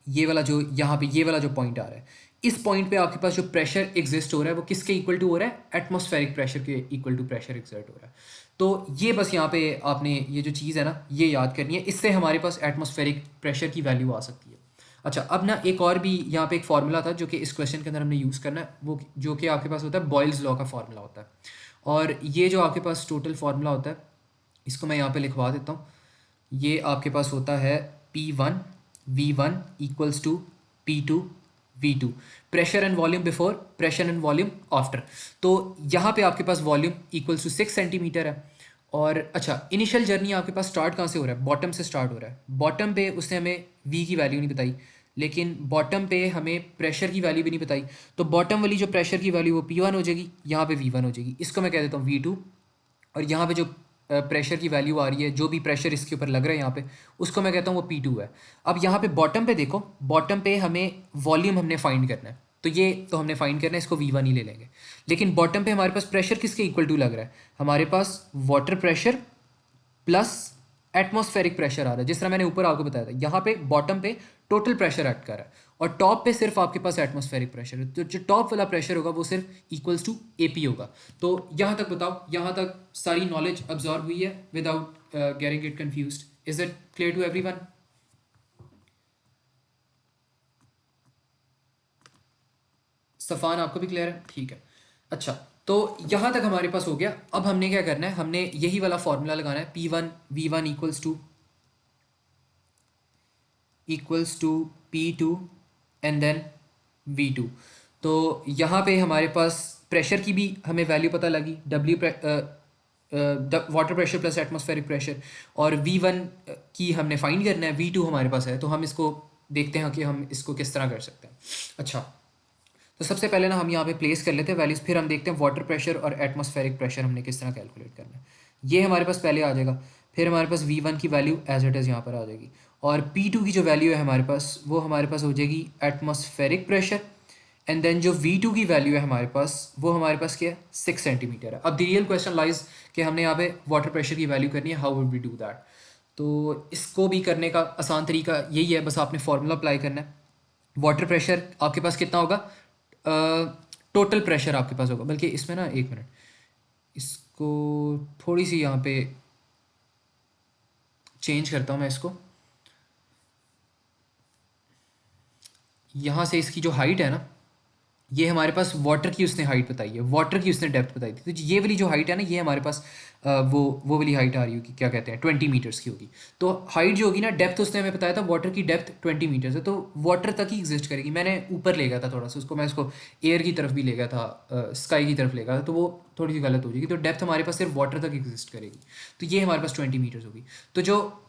ये वाला जो यहाँ पे ये वाला जो पॉइंट आ रहा है, इस पॉइंट पे आपके पास जो प्रेशर एग्जिस्ट हो रहा है वो किसके इक्वल टू हो रहा है, एटमॉस्फेरिक प्रेशर के इक्वल टू प्रेशर एग्जर्ट हो रहा है। तो ये बस यहाँ पे आपने ये जो चीज़ है ना ये याद करनी है, इससे हमारे पास एटमॉस्फेरिक प्रेशर की वैल्यू आ सकती है। अच्छा, अब ना एक और भी यहाँ पे एक फार्मूला था जो कि इस क्वेश्चन के अंदर हमने यूज़ करना है, वो जो कि आपके पास होता है बॉयल्स लॉ का फार्मूला होता है। और ये जो आपके पास टोटल फार्मूला होता है इसको मैं यहाँ पे लिखवा देता हूँ। ये आपके पास होता है P1 V1 equals to P2 V2, pressure and volume before, pressure and volume after. तो यहाँ पे आपके पास वॉल्यूम इक्वल्स टू 6 सेंटीमीटर है। और अच्छा, इनिशियल जर्नी आपके पास स्टार्ट कहाँ से हो रहा है, बॉटम से स्टार्ट हो रहा है। बॉटम पे उसने हमें V की वैल्यू नहीं बताई, लेकिन बॉटम पे हमें प्रेशर की वैल्यू भी नहीं बताई। तो बॉटम वाली जो प्रेशर की वैल्यू वो P1 हो जाएगी, यहाँ पे V1 हो जाएगी, इसको मैं कह देता हूँ V2। और यहाँ पे जो प्रेशर की वैल्यू आ रही है, जो भी प्रेशर इसके ऊपर लग रहा है यहाँ पे, उसको मैं कहता हूँ वो P2 है। अब यहाँ पे बॉटम पे देखो, बॉटम पे हमें वॉल्यूम हमने फाइंड करना है, तो ये तो हमने फाइंड करना है, इसको V1 ही ले लेंगे। लेकिन बॉटम पे हमारे पास प्रेशर किसके इक्वल टू लग रहा है, हमारे पास water pressure plus atmospheric pressure आ रहा है, जिस तरह मैंने ऊपर आपको बताया था। यहाँ पे बॉटम पे टोटल प्रेशर एक्ट कर रहा है और टॉप पे सिर्फ आपके पास एटमॉस्फेरिक प्रेशर है। तो जो टॉप वाला प्रेशर होगा वो सिर्फ इक्वल्स टू AP होगा। तो यहाँ तक बताओ, यहाँ तक सारी नॉलेज अब्जॉर्ब हुई है without getting it confused? Is it clear to everyone? Safan, आपको भी क्लियर है? ठीक है। अच्छा, तो यहाँ तक हमारे पास हो गया। अब हमने क्या करना है, हमने यही वाला फॉर्मूला लगाना है, P1 V1 equals to P2 and then V2। तो यहाँ पे हमारे पास प्रेशर की भी हमें वैल्यू पता लगी, water pressure plus atmospheric pressure. और V1 की हमने फाइंड करना है, V2 हमारे पास है, तो हम इसको देखते हैं कि हम इसको किस तरह कर सकते हैं। अच्छा, तो सबसे पहले ना हम यहाँ पे प्लेस कर लेते हैं वैल्यूज़, फिर हम देखते हैं वाटर प्रेशर और एटमॉस्फेरिक प्रेशर हमने किस तरह कैलकुलेट करना है। ये हमारे पास पहले आ जाएगा, फिर हमारे पास V1 की वैल्यू एज इट इज़ यहाँ पर आ जाएगी, और P2 की जो वैल्यू है हमारे पास, वो हमारे पास हो जाएगी एटमॉस्फेरिक प्रेशर। एंड देन जो V2 की वैल्यू है हमारे पास, वो हमारे पास क्या है, 6 सेंटीमीटर है। अब द रियल क्वेश्चन लाइज कि हमने यहाँ पे वाटर प्रेशर की वैल्यू करनी है, how would we do that? तो इसको भी करने का आसान तरीका यही है, बस आपने फार्मूला अप्लाई करना है। वाटर प्रेशर आपके पास कितना होगा, टोटल प्रेशर आपके पास होगा, बल्कि इसमें ना एक मिनट, इसको थोड़ी सी यहाँ पे चेंज करता हूँ मैं इसको। यहाँ से इसकी जो हाइट है ना, ये हमारे पास वाटर की उसने हाइट बताई है, वाटर की उसने डेप्थ बताई थी। तो ये वाली जो हाइट है ना, ये हमारे पास वो वाली हाइट आ रही होगी, क्या कहते हैं, 20 मीटर्स की होगी। तो हाइट जो होगी ना, डेप्थ उसने हमें बताया था, वाटर की डेप्थ 20 मीटर्स है, तो वाटर तक ही एग्जिस्ट करेगी। मैंने ऊपर ले गया था थोड़ा सा उसको, मैं इसको एयर की तरफ भी ले गया था, स्काई की तरफ ले गया था, तो वो थोड़ी सी गलत हो जाएगी। तो डेप्थ हमारे पास सिर्फ वाटर तक एग्जिस्ट करेगी, तो ये हमारे पास 20 मीटर्स होगी। तो जो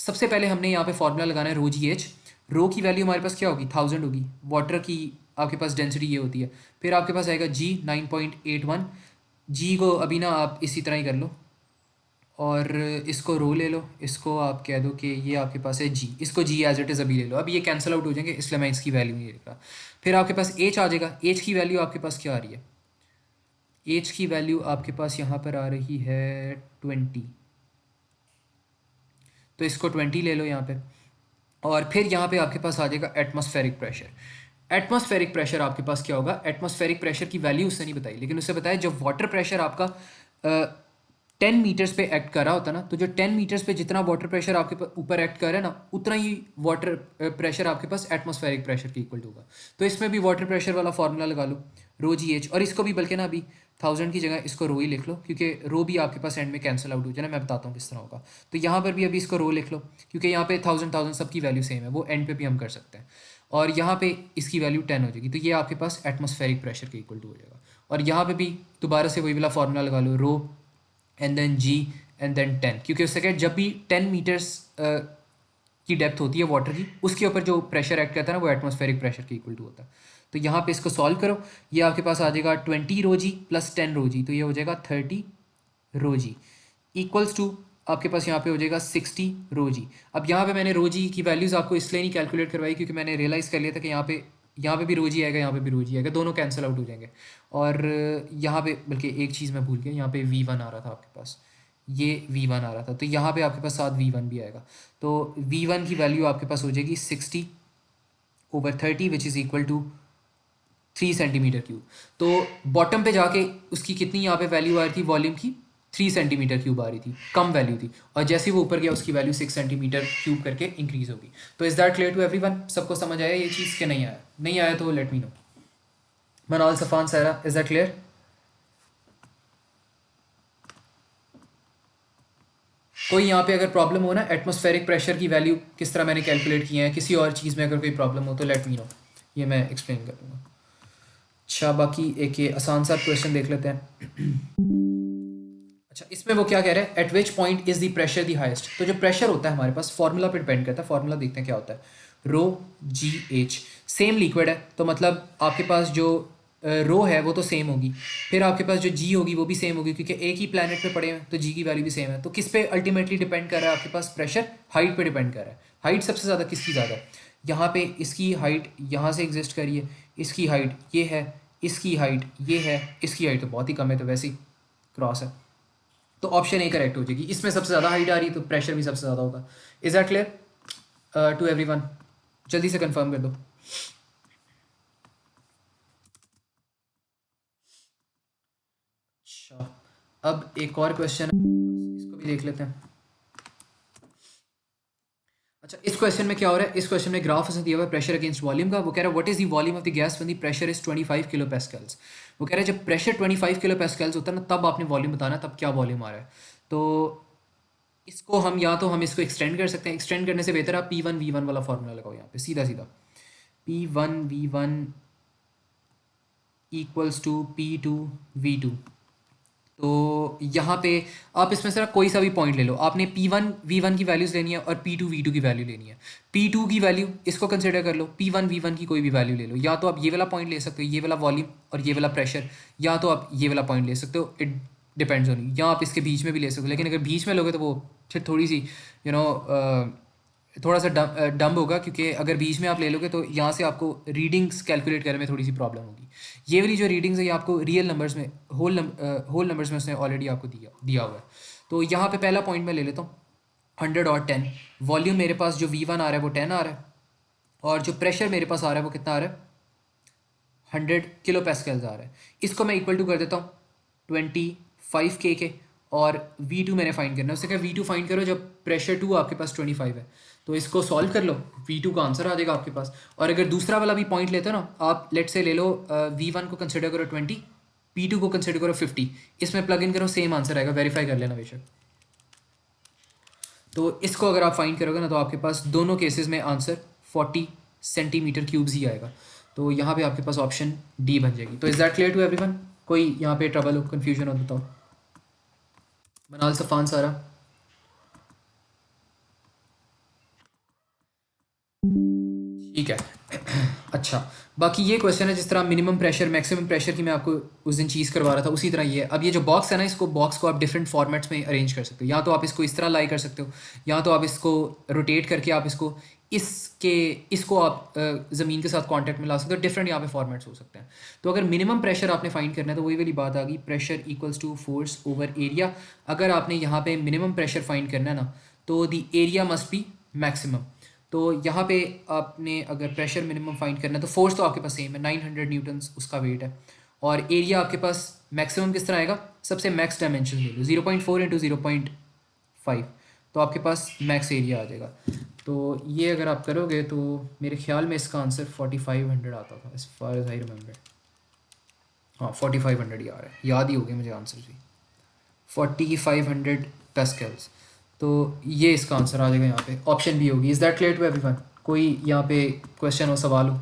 सबसे पहले हमने यहाँ पे फॉर्मूला लगाना है ρgh। रो की वैल्यू हमारे पास क्या होगी, 1000 होगी। वाटर की आपके पास डेंसिटी ये होती है। फिर आपके पास आएगा G 9.81। जी को अभी ना आप इसी तरह ही कर लो, और इसको रो ले लो, इसको आप कह दो कि ये आपके पास है G, इसको G एज इट इज़ अभी ले लो। अब ये कैंसिल आउट हो जाएंगे, इसलिए मैं इसकी वैल्यू नहीं लिख रहा। फिर आपके पास H आ जाएगा। H की वैल्यू आपके पास क्या आ रही है, H की वैल्यू आपके पास यहाँ पर आ रही है 20, तो इसको 20 ले लो यहाँ पे। और फिर यहाँ पे आपके पास आ जाएगा एटमॉस्फेरिक प्रेशर। एटमॉस्फेरिक प्रेशर आपके पास क्या होगा, एटमॉस्फेरिक प्रेशर की वैल्यू उसने नहीं बताई, लेकिन उससे बताया जब वाटर प्रेशर आपका 10 मीटर्स पे एक्ट कर रहा होता है ना, तो जो 10 मीटर्स पे जितना वाटर प्रेशर आपके ऊपर एक्ट कर रहा है ना, उतना ही वाटर प्रेशर आपके पास एटमॉस्फेरिक प्रेशर के इक्वल होगा। तो इसमें भी वाटर प्रेशर वाला फार्मूला लगा लो, ρgh। और इसको भी बल्कि ना अभी 1000 की जगह इसको रो ही लिख लो, क्योंकि रो भी आपके पास एंड में कैंसिल आउट हो जाए ना, मैं बताता हूँ किस तरह होगा। तो यहाँ पर भी अभी इसको रो लिख लो, क्योंकि यहाँ पे 1000 सबकी वैल्यू सेम है, वो एंड पे भी हम कर सकते हैं। और यहाँ पे इसकी वैल्यू 10 हो जाएगी, तो ये आपके पास एटमॉस्फेरिक प्रेशर के इक्वल टू हो जाएगा। और यहाँ पे भी दोबारा से वही वाला फार्मूला लगा लो, rho and then G and then 10, क्योंकि उससे क्या, जब भी 10 मीटर्स की डेप्थ होती है वाटर की, उसके ऊपर जो प्रेशर एक्ट करता है ना, वो एटमॉस्फेरिक प्रेशर के इक्वल टू होता है। तो यहाँ पे इसको सॉल्व करो, ये आपके पास आ जाएगा 20 ρg प्लस 10 ρg, तो ये हो जाएगा 30 ρg इक्वल्स टू आपके पास यहाँ पे हो जाएगा 60 ρg। अब यहाँ पे मैंने ρg की वैल्यूज़ आपको इसलिए नहीं कैलकुलेट करवाई, क्योंकि मैंने रियलाइज़ कर लिया था कि यहाँ पे भी ρg आएगा, यहाँ पे भी ρg आएगा, दोनों कैंसिल आउट हो जाएंगे। और यहाँ पे बल्कि एक चीज़ मैं भूल गया, यहाँ पे V1 आ रहा था आपके पास, ये V1 आ रहा था, तो यहाँ पे आपके पास साथ V1 भी आएगा। तो V1 की वैल्यू आपके पास हो जाएगी 60/30 which is equal to 3 centimetre cube. तो बॉटम पे जाके उसकी कितनी यहाँ पे वैल्यू आ रही थी वॉल्यूम की, 3 सेंटीमीटर क्यूब आ रही थी, कम वैल्यू थी। और जैसे ही वो ऊपर गया उसकी वैल्यू 6 सेंटीमीटर क्यूब करके इंक्रीज होगी। तो is that clear to everyone? सबको समझ आया ये चीज़ कि नहीं आया? नहीं आया तो लेट मी नो। मनोल, सफ़ान, सारा, इज़ दैट क्लियर? कोई यहाँ पे अगर प्रॉब्लम हो ना, एटमॉस्फेरिक प्रेशर की वैल्यू किस तरह मैंने कैलकुलेट किया है, किसी और चीज़ में अगर कोई प्रॉब्लम हो तो लेट मी नो, ये मैं एक्सप्लेन करूँगा। अच्छा, बाकी एक ये आसान सा क्वेश्चन देख लेते हैं। अच्छा, इसमें वो क्या कह रहे हैं, eight which point is the pressure the highest. तो जो प्रेशर होता है हमारे पास फॉर्मूला पे डिपेंड करता है। फॉर्मूला देखते हैं क्या होता है, rho g H. Same liquid है तो मतलब आपके पास जो रो है वो तो सेम होगी, फिर आपके पास जो जी होगी वो भी सेम होगी, क्योंकि एक ही प्लानट पे पड़े हैं तो जी की वैल्यू भी सेम है। तो किस पे अल्टीमेटली डिपेंड कर रहा है आपके पास प्रेशर? हाइट पे डिपेंड कर रहा है। हाइट सबसे ज़्यादा किसकी ज़्यादा है? यहाँ पे इसकी हाइट यहाँ से एग्जिस्ट करिए, इसकी हाइट ये है, इसकी हाइट ये है, इसकी हाइट तो बहुत ही कम है, तो वैसे ही क्रॉस है। तो ऑप्शन ए करेक्ट हो जाएगी। इसमें सबसे ज़्यादा हाइट आ रही है तो प्रेशर भी सबसे ज़्यादा होगा। Is that clear to everyone? जल्दी से कंफर्म कर दो। अच्छा, अब एक और क्वेश्चन है, इसको भी देख लेते हैं। अच्छा, इस क्वेश्चन में क्या हो रहा है, इस क्वेश्चन में ग्राफ दिया हुआ है प्रेशर अगेंस्ट वॉल्यूम का। वो कह रहा है what is the volume of the gas when the pressure is 25 kilo pascals. वो कह रहा है जब प्रेशर 25 किलो पैस्कल्स होता है ना, तब आपने वॉल्यूम बताना तब क्या वॉल्यूम आ रहा है। तो इसको हम या तो हम इसको एक्सटेंड कर सकते हैं। एक्सटेंड करने से बेहतर आप P1 V1 वाला फॉर्मूला लगाओ यहाँ पे सीधा सीधा। P1 V1 equals to P2 V2। तो यहाँ पे आप इसमें से कोई सा भी पॉइंट ले लो, आपने P1 V1 की वैल्यूज़ लेनी है और P2 V2 की वैल्यू लेनी है। P2 की वैल्यू इसको कंसिडर कर लो, P1 V1 की कोई भी वैल्यू ले लो। या तो आप ये वाला पॉइंट ले सकते हो, ये वाला वॉल्यूम और ये वाला प्रेशर, या तो आप ये वाला पॉइंट ले सकते हो, इट डिपेंड्स ऑन यू। या आप इसके बीच में भी ले सकते हो, लेकिन अगर बीच में लोगे तो वो फिर थोड़ी सी यू नो थोड़ा सा डम्ब होगा, क्योंकि अगर बीच में आप ले लोगे तो यहाँ से आपको रीडिंग्स कैलकुलेट करने में थोड़ी सी प्रॉब्लम होगी। ये वाली जो रीडिंग्स है ये आपको रियल नंबर्स में, होल नंबर्स में उसने ऑलरेडी आपको दिया हुआ है। तो यहाँ पे पहला पॉइंट मैं ले लेता हूँ 100 और 10। वॉल्यूम मेरे पास जो V1 आ रहा है वो 10 आ रहा है, और जो प्रेशर मेरे पास आ रहा है वो कितना आ रहा है, 100 किलो पैस्कल्स आ रहा है। इसको मैं इक्वल टू कर देता हूँ 25 के। और V2 मैंने फाइंड करना है। उससे क्या V2 फाइंड करो जब प्रेशर 2 आपके पास 25 है। तो इसको सॉल्व कर लो, V2 का आंसर आ जाएगा आपके पास। और अगर दूसरा वाला भी पॉइंट लेते हो ना आप, लेट से ले लो V1 को कंसिडर करो 20, P2 को कंसिडर करो 50, इसमें प्लग इन करो, सेम आंसर आएगा। वेरीफाई कर लेना बेशक। तो इसको अगर आप फाइंड करोगे ना तो आपके पास दोनों केसेस में आंसर 40 सेंटीमीटर क्यूब्स ही आएगा। तो यहाँ पे आपके पास ऑप्शन डी बन जाएगी। तो is that clear to everyone? कोई यहाँ पे ट्रबल हो, कन्फ्यूजन हो, बताओ। मनाल, सफ़ान, सारा? ठीक है। अच्छा, बाकी ये क्वेश्चन है जिस तरह मिनिमम प्रेशर मैक्सिमम प्रेशर की मैं आपको उस दिन चीज़ करवा रहा था, उसी तरह ये है। अब ये जो बॉक्स है ना, इसको बॉक्स को आप डिफरेंट फॉर्मेट्स में अरेंज कर सकते हो। या तो आप इसको इस तरह लाई कर सकते हो, या तो आप इसको रोटेट करके आप इसको आप ज़मीन के साथ कांटेक्ट में ला सकते हो। डिफरेंट यहाँ पे फॉर्मेट्स हो सकते हैं। तो अगर मिनिमम प्रेशर आपने फाइंड करना है तो वही वाली बात आ गई, pressure equals to force over area. अगर आपने यहाँ पे मिनिमम प्रेशर फाइंड करना है ना, तो the area must be maximum. तो यहाँ पे आपने अगर प्रेशर मिनिमम फाइंड करना है तो फोर्स तो आपके पास सेम है, 900 न्यूटन्स उसका वेट है। और एरिया आपके पास मैक्सिमम किस तरह आएगा, सबसे मैक्स डायमेंशन ले लो, 0.4 इंटू 0.5, तो आपके पास मैक्स एरिया आ जाएगा। तो ये अगर आप करोगे तो मेरे ख्याल में इसका आंसर 4500 आता था, as far as I remember. हाँ, 4500 ही आ रहा है, याद ही हो गया मुझे आंसर भी, 4500 पैस्कल्स। तो ये इसका आंसर आ जाएगा यहाँ पे, ऑप्शन बी होगी। Is that clear to everyone? कोई यहाँ पे क्वेश्चन हो, सवाल हो?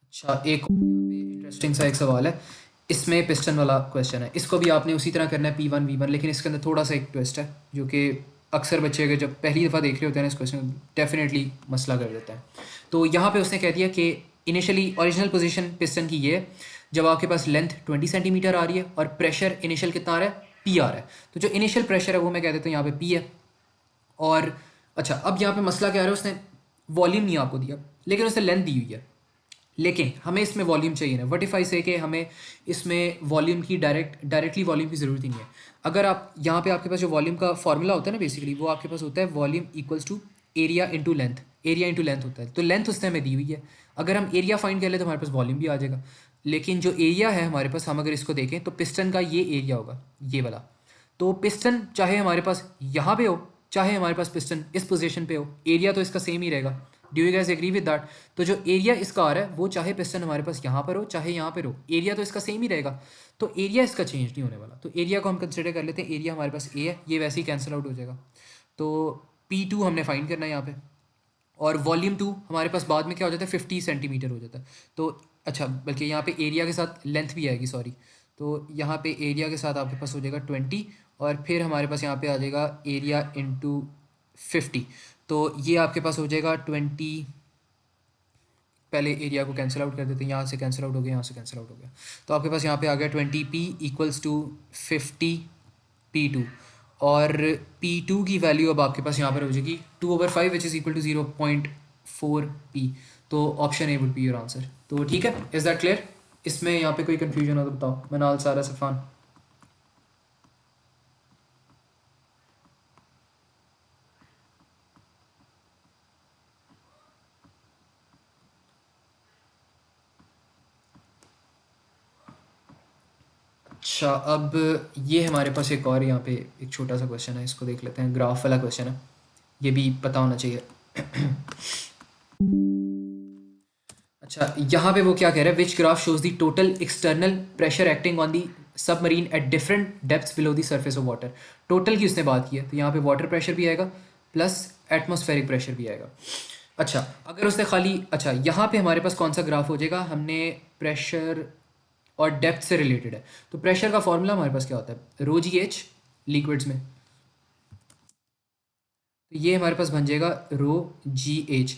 अच्छा, एक इंटरेस्टिंग सा एक सवाल है, इसमें पिस्टन वाला क्वेश्चन है। इसको भी आपने उसी तरह करना है P1 V1, लेकिन इसके अंदर थोड़ा सा एक ट्विस्ट है जो कि अक्सर बच्चे अगर जब पहली दफ़ा देख रहे होते हैं ना इस क्वेश्चन, डेफिनेटली मसला कर देता है। तो यहाँ पे उसने कह दिया कि इनिशियली ओरिजिनल पोजीशन पिस्टन की ये है जब आपके पास लेंथ 20 सेंटीमीटर आ रही है और प्रेशर इनिशियल कितना आ रहा है, P आ रहा है। तो जो इनिशियल प्रेशर है वो मैं कह देता हूँ यहाँ पे P है। और अच्छा, अब यहाँ पे मसला क्या है, उसने वॉल्यूम नहीं आपको दिया लेकिन उसने लेंथ दी हुई है, लेकिन हमें इसमें वॉल्यूम चाहिए ना। वट इफ आई से कि हमें इसमें वॉल्यूम की डायरेक्टली वॉल्यूम की ज़रूरत ही नहीं है। अगर आप यहाँ पे आपके पास जो वॉल्यूम का फॉर्मूला होता है ना, बेसिकली वो आपके पास होता है volume equals to area into length, area into length होता है। तो लेंथ उसने हमें दी हुई है, अगर हम एरिया फाइंड कर ले तो हमारे पास वॉल्यूम भी आ जाएगा। लेकिन जो एरिया है हमारे पास, हम अगर इसको देखें तो पिस्टन का ये एरिया होगा, ये वाला। तो पिस्टन चाहे हमारे पास यहाँ पे हो, चाहे हमारे पास पिस्टन इस पोजीशन पे हो, एरिया तो इसका सेम ही रहेगा। Do you guys agree with that? तो जो एरिया इसका आ रहा है वो चाहे पिस्टन हमारे पास यहाँ पर हो चाहे यहाँ पर हो, एरिया तो इसका सेम ही रहेगा। तो एरिया इसका चेंज नहीं होने वाला। तो एरिया को हम कंसिडर कर लेते हैं, एरिया हमारे पास ए है, ये वैसे ही कैंसिल आउट हो जाएगा। तो P2 हमने फाइंड करना है यहाँ पे, और वॉल्यूम 2 हमारे पास बाद में क्या हो जाता है, 50 सेंटीमीटर हो जाता है। तो अच्छा, बल्कि यहाँ पे एरिया के साथ लेंथ भी आएगी, सॉरी। तो यहाँ पे एरिया के साथ आपके पास हो जाएगा 20, और फिर हमारे पास यहाँ पे आ जाएगा एरिया इंटू 50। तो ये आपके पास हो जाएगा 20, पहले एरिया को कैंसिल आउट कर देते हैं, यहाँ से कैंसिल आउट हो गया, यहाँ से कैंसिल आउट हो गया। तो आपके पास यहाँ पे आ गया 20p इक्वल्स टू 50p2, और P2 की वैल्यू अब आपके पास यहाँ पर हो जाएगी 2/5 विच इज़ इक्वल टू 0.4p। तो option A would be your answer. तो ठीक है, इज़ दैट क्लियर? इसमें यहाँ पे कोई कन्फ्यूजन हो तो बताओ। मनाल, सारा, सफ़ान। अच्छा, अब ये हमारे पास एक और यहाँ पे एक छोटा सा क्वेश्चन है, इसको देख लेते हैं। ग्राफ वाला क्वेश्चन है, ये भी पता होना चाहिए। अच्छा, यहाँ पे वो क्या कह रहा है, which graph shows the total external pressure acting on the submarine at different depths below the surface of water. Total की उसने बात की है, तो यहाँ पे वाटर प्रेशर भी आएगा प्लस एटमॉस्फेरिक प्रेशर भी आएगा। अच्छा, अगर उसने खाली, अच्छा यहाँ पे हमारे पास कौन सा ग्राफ हो जाएगा, हमने प्रेशर और डेप्थ से रिलेटेड है। तो प्रेशर का फॉर्मूला हमारे पास क्या होता है, रो जी एच लिक्विड्स में। तो ये हमारे पास बन जाएगा रो जी एच।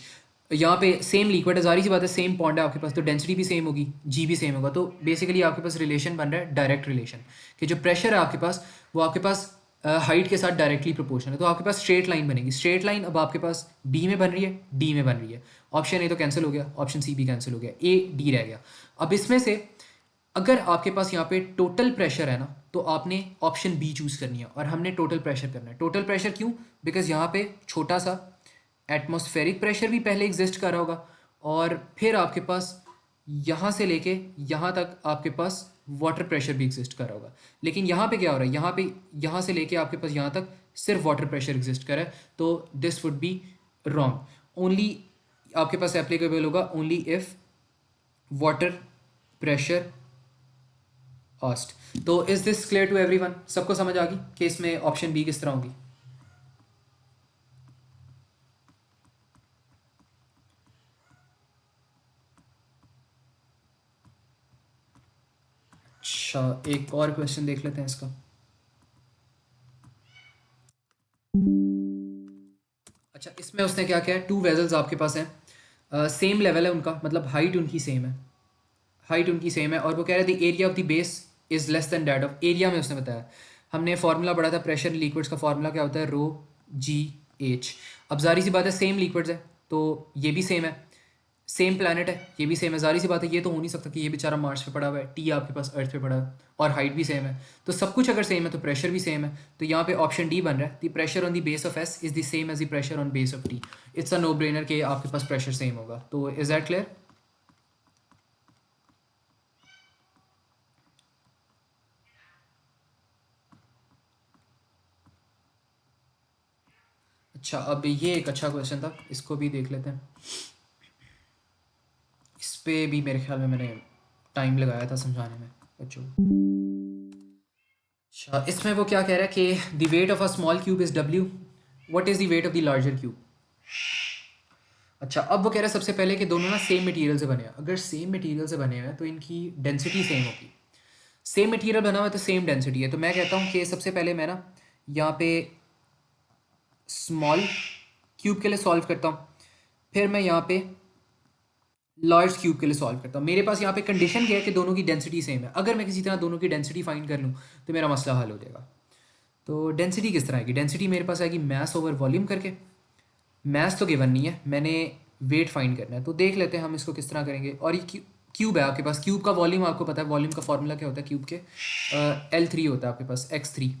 यहाँ पे सेम लिक्विड है, जारी सी बात है, सेम पॉन्ड है आपके पास, तो डेंसिटी भी सेम होगी, जी भी सेम होगा। तो बेसिकली आपके पास रिलेशन बन रहा है डायरेक्ट रिलेशन, कि जो प्रेशर है आपके पास वो आपके पास हाइट के साथ डायरेक्टली प्रोपोर्शनल है। तो आपके पास स्ट्रेट लाइन बनेगी, स्ट्रेट लाइन अब आपके पास बी में बन रही है, डी में बन रही है। ऑप्शन ए तो कैंसिल हो गया, ऑप्शन सी भी कैंसिल हो गया, ए डी रह गया। अब इसमें से अगर आपके पास यहाँ पे टोटल प्रेशर है ना, तो आपने ऑप्शन बी चूज करनी है, और हमने टोटल प्रेशर करना है। टोटल प्रेशर क्यों? बिकॉज यहाँ पे छोटा सा एटमॉस्फेरिक प्रेशर भी पहले एग्जिस्ट कर रहा होगा, और फिर आपके पास यहाँ से लेके यहाँ तक आपके पास वाटर प्रेशर भी एग्जिस्ट कर रहा होगा। लेकिन यहाँ पे क्या हो रहा है, यहाँ पे यहाँ से लेके आपके पास यहाँ तक सिर्फ वाटर प्रेशर एग्जिस्ट कर रहा है। तो this would be wrong. Only आपके पास एप्लीकेबल होगा ओनली इफ वाटर प्रेशर आस्ट। तो is this clear to everyone? सबको समझ आ गई कि इसमें ऑप्शन बी किस तरह होगी? अच्छा, एक और क्वेश्चन देख लेते हैं इसका। अच्छा, इसमें उसने क्या किया है, टू वेजल्स आपके पास हैं, सेम लेवल है उनका, मतलब हाइट उनकी सेम है, हाइट उनकी सेम है, और वो कह रहे थे area of the base is less than that of area में। उसने बताया, हमने फार्मूला पढ़ा था प्रेशर लिक्विड्स का, फार्मूला क्या होता है, रो जी एच। अब जारी सी बात है सेम लिक्विड्स है, तो ये भी सेम है, सेम प्लानट है, ये भी सेम है। जारी सी बात है, ये तो हो नहीं सकता कि ये बेचारा मार्स पे पड़ा हुआ है, टी आपके पास अर्थ पे पड़ा है, और हाइट भी सेम है। तो सब कुछ अगर सेम है तो प्रेशर भी सेम है। तो यहाँ पे ऑप्शन डी बन रहा है, the pressure on the base of S is the same as the pressure on base of T. It's a no brainer कि आपके पास प्रेशर सेम होगा। तो इज दैट क्लियर? अच्छा, अब ये एक अच्छा क्वेश्चन था, इसको भी देख लेते हैं। इस पे भी मेरे ख्याल में मैंने टाइम लगाया था समझाने में बच्चों को। अच्छा, इसमें वो क्या कह रहा है कि the weight of a small cube is W, what is the weight of the larger cube. अच्छा, अब वो कह रहा है सबसे पहले कि दोनों ना सेम मटेरियल से बने हैं। अगर सेम मटेरियल से बने हुए हैं तो इनकी डेंसिटी सेम होगी। सेम मटेरियल बना हुआ है तो सेम डेंसिटी है। तो मैं कहता हूँ कि सबसे पहले मैं ना यहाँ पे स्मॉल क्यूब के लिए सॉल्व करता हूँ, फिर मैं यहाँ पे लार्ज क्यूब के लिए सॉल्व करता हूँ। मेरे पास यहाँ पे कंडीशन क्या है कि दोनों की डेंसिटी सेम है। अगर मैं किसी तरह दोनों की डेंसिटी फाइंड कर लूँ तो मेरा मसला हल हो जाएगा। तो डेंसिटी किस तरह आएगी, डेंसिटी मेरे पास आएगी मैस ओवर वॉल्यूम करके। मैस तो गिवन नहीं है, मैंने वेट फाइंड करना है। तो देख लेते हैं हम इसको किस तरह करेंगे। और ये क्यूब है आपके पास, क्यूब का वॉल्यूम आपको पता है, वॉल्यूम का फॉर्मूला क्या होता है क्यूब के, L3 होता है आपके पास, x3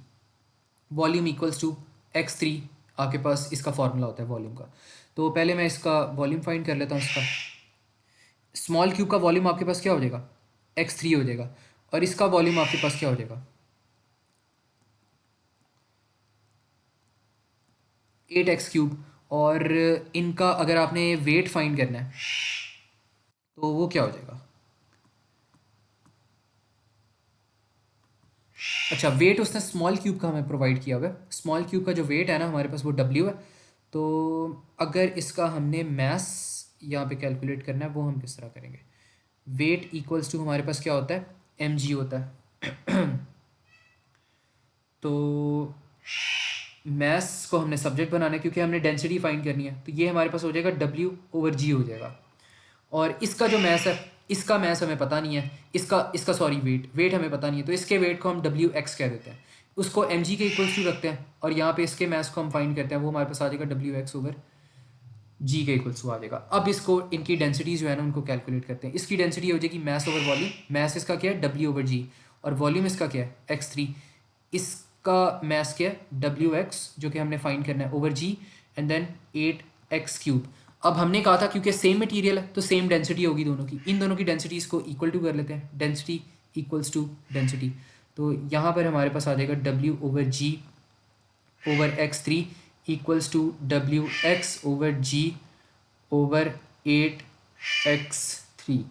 volume equals to x3 आपके पास इसका फार्मूला होता है वॉल्यूम का। तो पहले मैं इसका वॉल्यूम फाइंड कर लेता हूँ। इसका स्मॉल क्यूब का वॉल्यूम आपके पास क्या हो जाएगा, x3 हो जाएगा, और इसका वॉल्यूम आपके पास क्या हो जाएगा, 8x3। और इनका अगर आपने वेट फाइंड करना है तो वो क्या हो जाएगा, अच्छा वेट उसने स्मॉल क्यूब का हमें प्रोवाइड किया हुआ है। स्मॉल क्यूब का जो वेट है ना हमारे पास वो W है। तो अगर इसका हमने मैस यहाँ पे कैलकुलेट करना है वो हम किस तरह करेंगे, वेट इक्वल्स टू हमारे पास क्या होता है, mg होता है। तो मैस को हमने सब्जेक्ट बनाना है क्योंकि हमने डेंसिटी फाइंड करनी है, तो ये हमारे पास हो जाएगा W/g हो जाएगा। और इसका जो मैस है, इसका मैस हमें पता नहीं है, इसका इसका सॉरी वेट हमें पता नहीं है, तो इसके वेट को हम WX कह देते हैं, उसको mg के इक्वल्स टू रखते हैं, और यहाँ पे इसके मैस को हम फाइंड करते हैं, वो हमारे पास आ जाएगा WX/g के इक्वल्स टू आ जाएगा। अब इसको इनकी डेंसिटीज जो है ना उनको कैलकुलेट करते हैं। इसकी डेंसिटी हो जाएगी मैस ओवर वॉल्यूम, मैस इसका क्या है W/g, और वॉल्यूम इसका क्या है x3, इसका मैस क्या है WX जो कि हमने फाइंड करना है over g, and then 8x3। अब हमने कहा था क्योंकि सेम मटेरियल है तो सेम डेंसिटी होगी दोनों की, इन दोनों की डेंसिटीज को इक्वल टू कर लेते हैं, डेंसिटी इक्वल्स टू डेंसिटी। तो यहाँ पर हमारे पास आ जाएगा W/g/x3 इक्वल्स टू WX/g/8x3।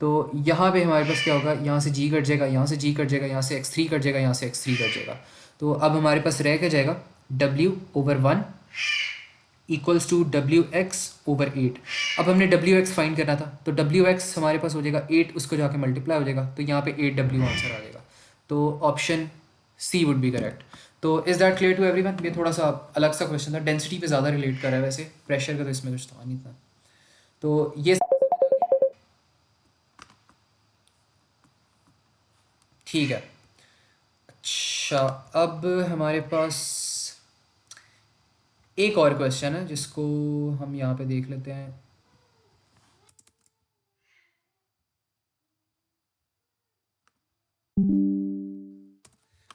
तो यहाँ पे हमारे पास क्या होगा, यहाँ से g कट जाएगा, यहाँ से g कट जाएगा, यहाँ से x3 कट जाएगा, यहाँ से x3 कट जाएगा। तो अब हमारे पास रह क्या जाएगा, W/1 इक्वल्स टू WX/8। अब हमने WX फाइंड करना था, तो WX हमारे पास हो जाएगा 8, उसको जाके मल्टीप्लाई हो जाएगा, तो यहाँ पे 8W आंसर आ जाएगा। तो option C would be correct. तो is that clear to everyone. ये थोड़ा सा अलग सा क्वेश्चन था, डेंसिटी पे ज़्यादा रिलेट कर रहा है, वैसे प्रेशर का तो इसमें कुछ था नहीं था। तो ये ठीक है। अच्छा, अब हमारे पास एक और क्वेश्चन है जिसको हम यहाँ पे देख लेते हैं।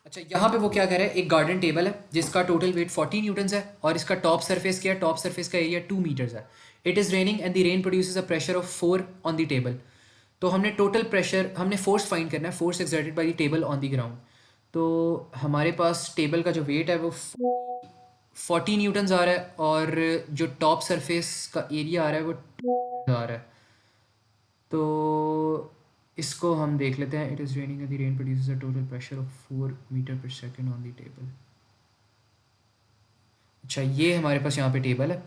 अच्छा, यहाँ पे वो क्या कह रहा है, एक गार्डन टेबल है जिसका टोटल वेट 40 न्यूटन्स है, और इसका टॉप सरफेस क्या है, टॉप सरफेस का एरिया 2 मीटर्स है। It is raining and the rain produces a pressure of 4 on the table. तो हमने टोटल प्रेशर, हमने फोर्स फाइंड करना है, force exerted by the table on the ground. तो हमारे पास टेबल का जो वेट है वो 40 न्यूटन्स आ रहा है, और जो टॉप सरफेस का एरिया आ रहा है वो 2 आ रहा है। तो इसको हम देख लेते हैं। It is raining and the rain produces a total pressure of 4 metre per second on the table. अच्छा, ये हमारे पास यहाँ पे टेबल है,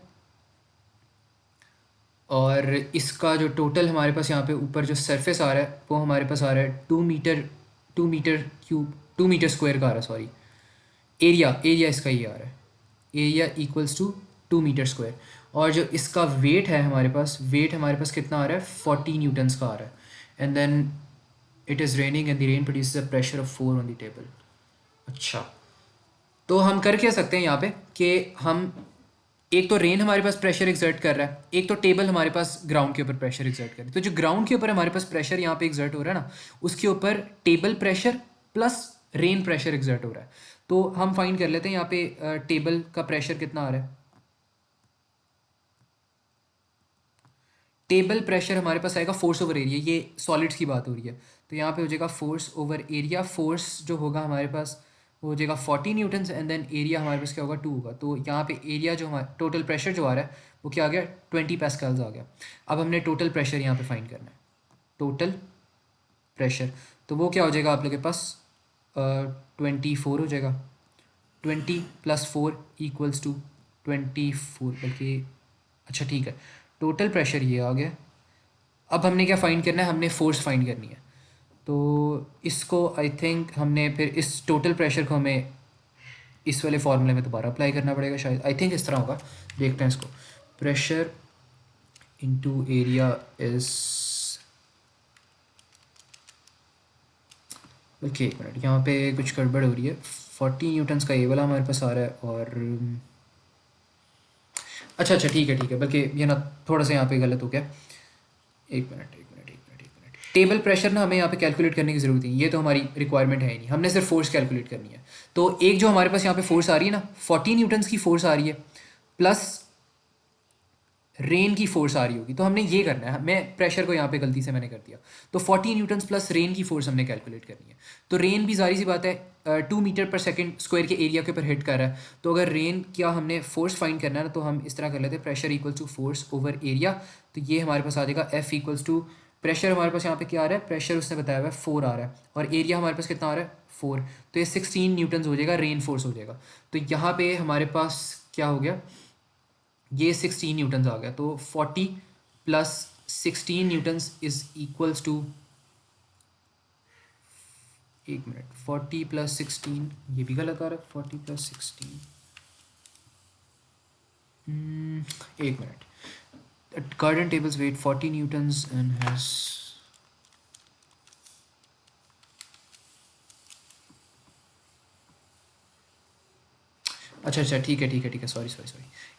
और इसका जो टोटल हमारे पास यहाँ पे ऊपर जो सरफेस आ रहा है वो हमारे पास आ रहा है 2 मीटर क्यूब, 2 मीटर स्क्वायर का आ रहा है, सॉरी एरिया इसका ये आ रहा है, area equals to 2 metre square. और जो इसका वेट है हमारे पास, वेट हमारे पास कितना आ रहा है, 40 न्यूटन्स का आ रहा है। And then it is raining and the rain produces a pressure of 4 on the table. अच्छा, तो हम कर क्या सकते हैं यहाँ पे कि हम, एक तो रेन हमारे पास प्रेशर एक्सर्ट कर रहा है, एक तो टेबल हमारे पास ग्राउंड के ऊपर प्रेशर एक्सर्ट कर रहा है। तो जो ग्राउंड के ऊपर हमारे पास प्रेशर यहाँ पे एक्सर्ट हो रहा है ना, उसके ऊपर table pressure plus rain pressure exert हो रहा है। तो हम फाइंड कर लेते हैं यहाँ पे टेबल का प्रेशर कितना आ रहा है। टेबल प्रेशर हमारे पास आएगा फोर्स ओवर एरिया, ये सॉलिड्स की बात हो रही है, तो यहाँ पे हो जाएगा फोर्स ओवर एरिया। फोर्स जो होगा हमारे पास वो हो जाएगा 40 न्यूटन्स, एंड देन एरिया हमारे पास क्या होगा, 2 होगा। तो यहाँ पे एरिया जो हमारा टोटल प्रेशर जो आ रहा है वो क्या आ गया, 20 पैस्कल्स आ गया। अब हमने टोटल प्रेशर यहाँ पे फाइंड करना है, टोटल प्रेशर। तो वो क्या हो जाएगा आप लोग के पास, 24 हो जाएगा, 20 + 4 इक्वल्स टू 24, बल्कि अच्छा ठीक है, टोटल प्रेशर ये आ गया। अब हमने क्या फ़ाइंड करना है, हमने फोर्स फाइंड करनी है। तो इसको आई थिंक हमने फिर इस टोटल प्रेशर को हमें इस वाले फॉर्मूले में दोबारा अप्लाई करना पड़ेगा शायद, आई थिंक इस तरह होगा। देखते हैं इसको, प्रेशर इनटू एरिया इज, बल्कि एक मिनट, यहाँ पे कुछ गड़बड़ हो रही है। 40 न्यूटन्स का ये वाला हमारे पास आ रहा है, और अच्छा ठीक है, बल्कि ये ना थोड़ा सा यहाँ पे गलत हो गया। एक मिनट। टेबल प्रेशर ना हमें यहाँ पे कैलकुलेट करने की ज़रूरत नहीं, ये तो हमारी रिक्वायरमेंट है ही नहीं, हमने सिर्फ फोर्स कैलकुलेट करनी है। तो एक जो हमारे पास यहाँ पे फोर्स आ रही है ना 40 न्यूटन्स की फोर्स आ रही है प्लस रेन की फोर्स आ रही होगी, तो हमने ये करना है, मैं प्रेशर को यहाँ पे गलती से मैंने कर दिया, तो 40 न्यूटन्स प्लस रेन की फोर्स हमने कैलकुलेट करनी है। तो रेन भी जारी सी बात है 2 मीटर पर सेकंड स्क्वायर के एरिया के ऊपर हिट कर रहा है, तो अगर रेन क्या हमने फोर्स फाइंड करना है ना, तो हम इस तरह कर लेते हैं pressure equals to force over area. तो ये हमारे पास आ जाएगा एफ इक्वल्स टू प्रेशर हमारे पास यहाँ पे क्या आ रहा है, प्रेशर उसने बताया हुआ है 4 आ रहा है, और एरिया हमारे पास कितना आ रहा है 4, तो ये 16 न्यूटन्स हो जाएगा, रेन फोर्स हो जाएगा। तो यहाँ पे हमारे पास क्या हो गया, ये 16 न्यूटन्स आ गया, तो 40 plus 16 newtons is equals to, एक मिनट, 40 प्लस 16, ये भी गलत आ रहा है, 40 प्लस 16, एक minute, garden tables weight 40 newtons and has, अच्छा ठीक है सॉरी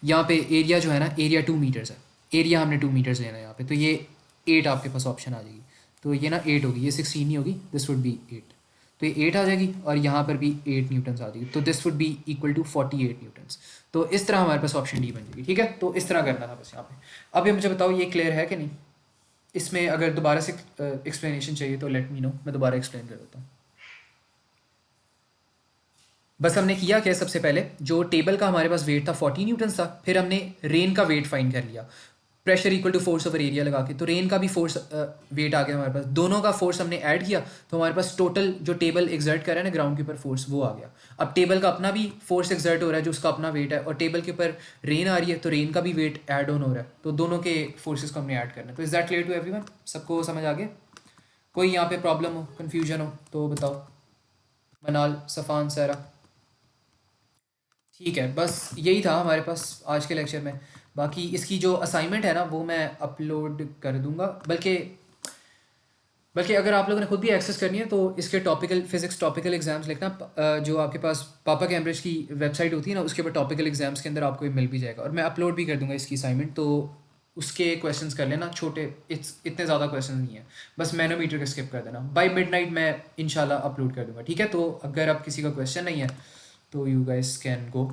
यहाँ पे एरिया जो है ना, एरिया 2 मीटर्स है, एरिया हमने 2 मीटर्स लेना है यहाँ पे, तो ये 8 आपके पास ऑप्शन आ जाएगी, तो ये ना 8 होगी, ये 16 नहीं होगी, दिस वुड बी 8, तो ये 8 आ जाएगी, और यहाँ पर भी 8 न्यूटन्स आ जाएगी, तो this would be equal to 48 newtons. तो इस तरह हमारे पास ऑप्शन डी बन जाएगी, ठीक है, तो इस तरह करना था बस यहाँ पे। अब ये मुझे बताओ ये क्लियर है कि नहीं, इसमें अगर दोबारा से एक्सप्लेनेशन चाहिए तो लेट मी नो, मैं दोबारा एक्सप्लेन कर देता हूँ। बस हमने किया क्या, सबसे पहले जो टेबल का हमारे पास वेट था 40 न्यूटन्स था, फिर हमने रेन का वेट फाइंड कर लिया, pressure equal to force over area लगा के, तो रेन का भी फोर्स वेट आ गया हमारे पास, दोनों का फोर्स हमने ऐड किया, तो हमारे पास टोटल जो टेबल एग्जर्ट कर रहा है ना ग्राउंड के ऊपर फोर्स, वो आ गया। अब टेबल का अपना भी फोर्स एग्जर्ट हो रहा है जो उसका अपना वेट है, और टेबल के ऊपर रेन आ रही है, तो रेन का भी वेट ऐड ऑन हो रहा है, तो दोनों के फोर्सेस को हमने ऐड करना है। तो is that clear to everyone, सबको समझ आ गया? कोई यहाँ पे प्रॉब्लम हो, कन्फ्यूजन हो तो बताओ, मनाल, सफ़ान, सारा? ठीक है, बस यही था हमारे पास आज के लेक्चर में। बाकी इसकी जो असाइनमेंट है ना वो मैं अपलोड कर दूंगा, बल्कि अगर आप लोगों ने खुद भी एक्सेस करनी है तो इसके टॉपिकल फिजिक्स टॉपिकल एग्जाम्स लिखना, जो आपके पास पापा कैम्ब्रिज की वेबसाइट होती है ना, उसके ऊपर टॉपिकल एग्जाम्स के अंदर आपको ये मिल भी जाएगा, और मैं अपलोड भी कर दूंगा इसकी असाइनमेंट, तो उसके क्वेश्चंस कर लेना, छोटे इतने ज़्यादा क्वेश्चन नहीं है, बस मैनोमीटर का स्किप कर देना, बाय मिडनाइट मैं इंशाल्लाह अपलोड कर दूंगा, ठीक है। तो अगर अब किसी का क्वेश्चन नहीं है तो यू गाइस कैन गो।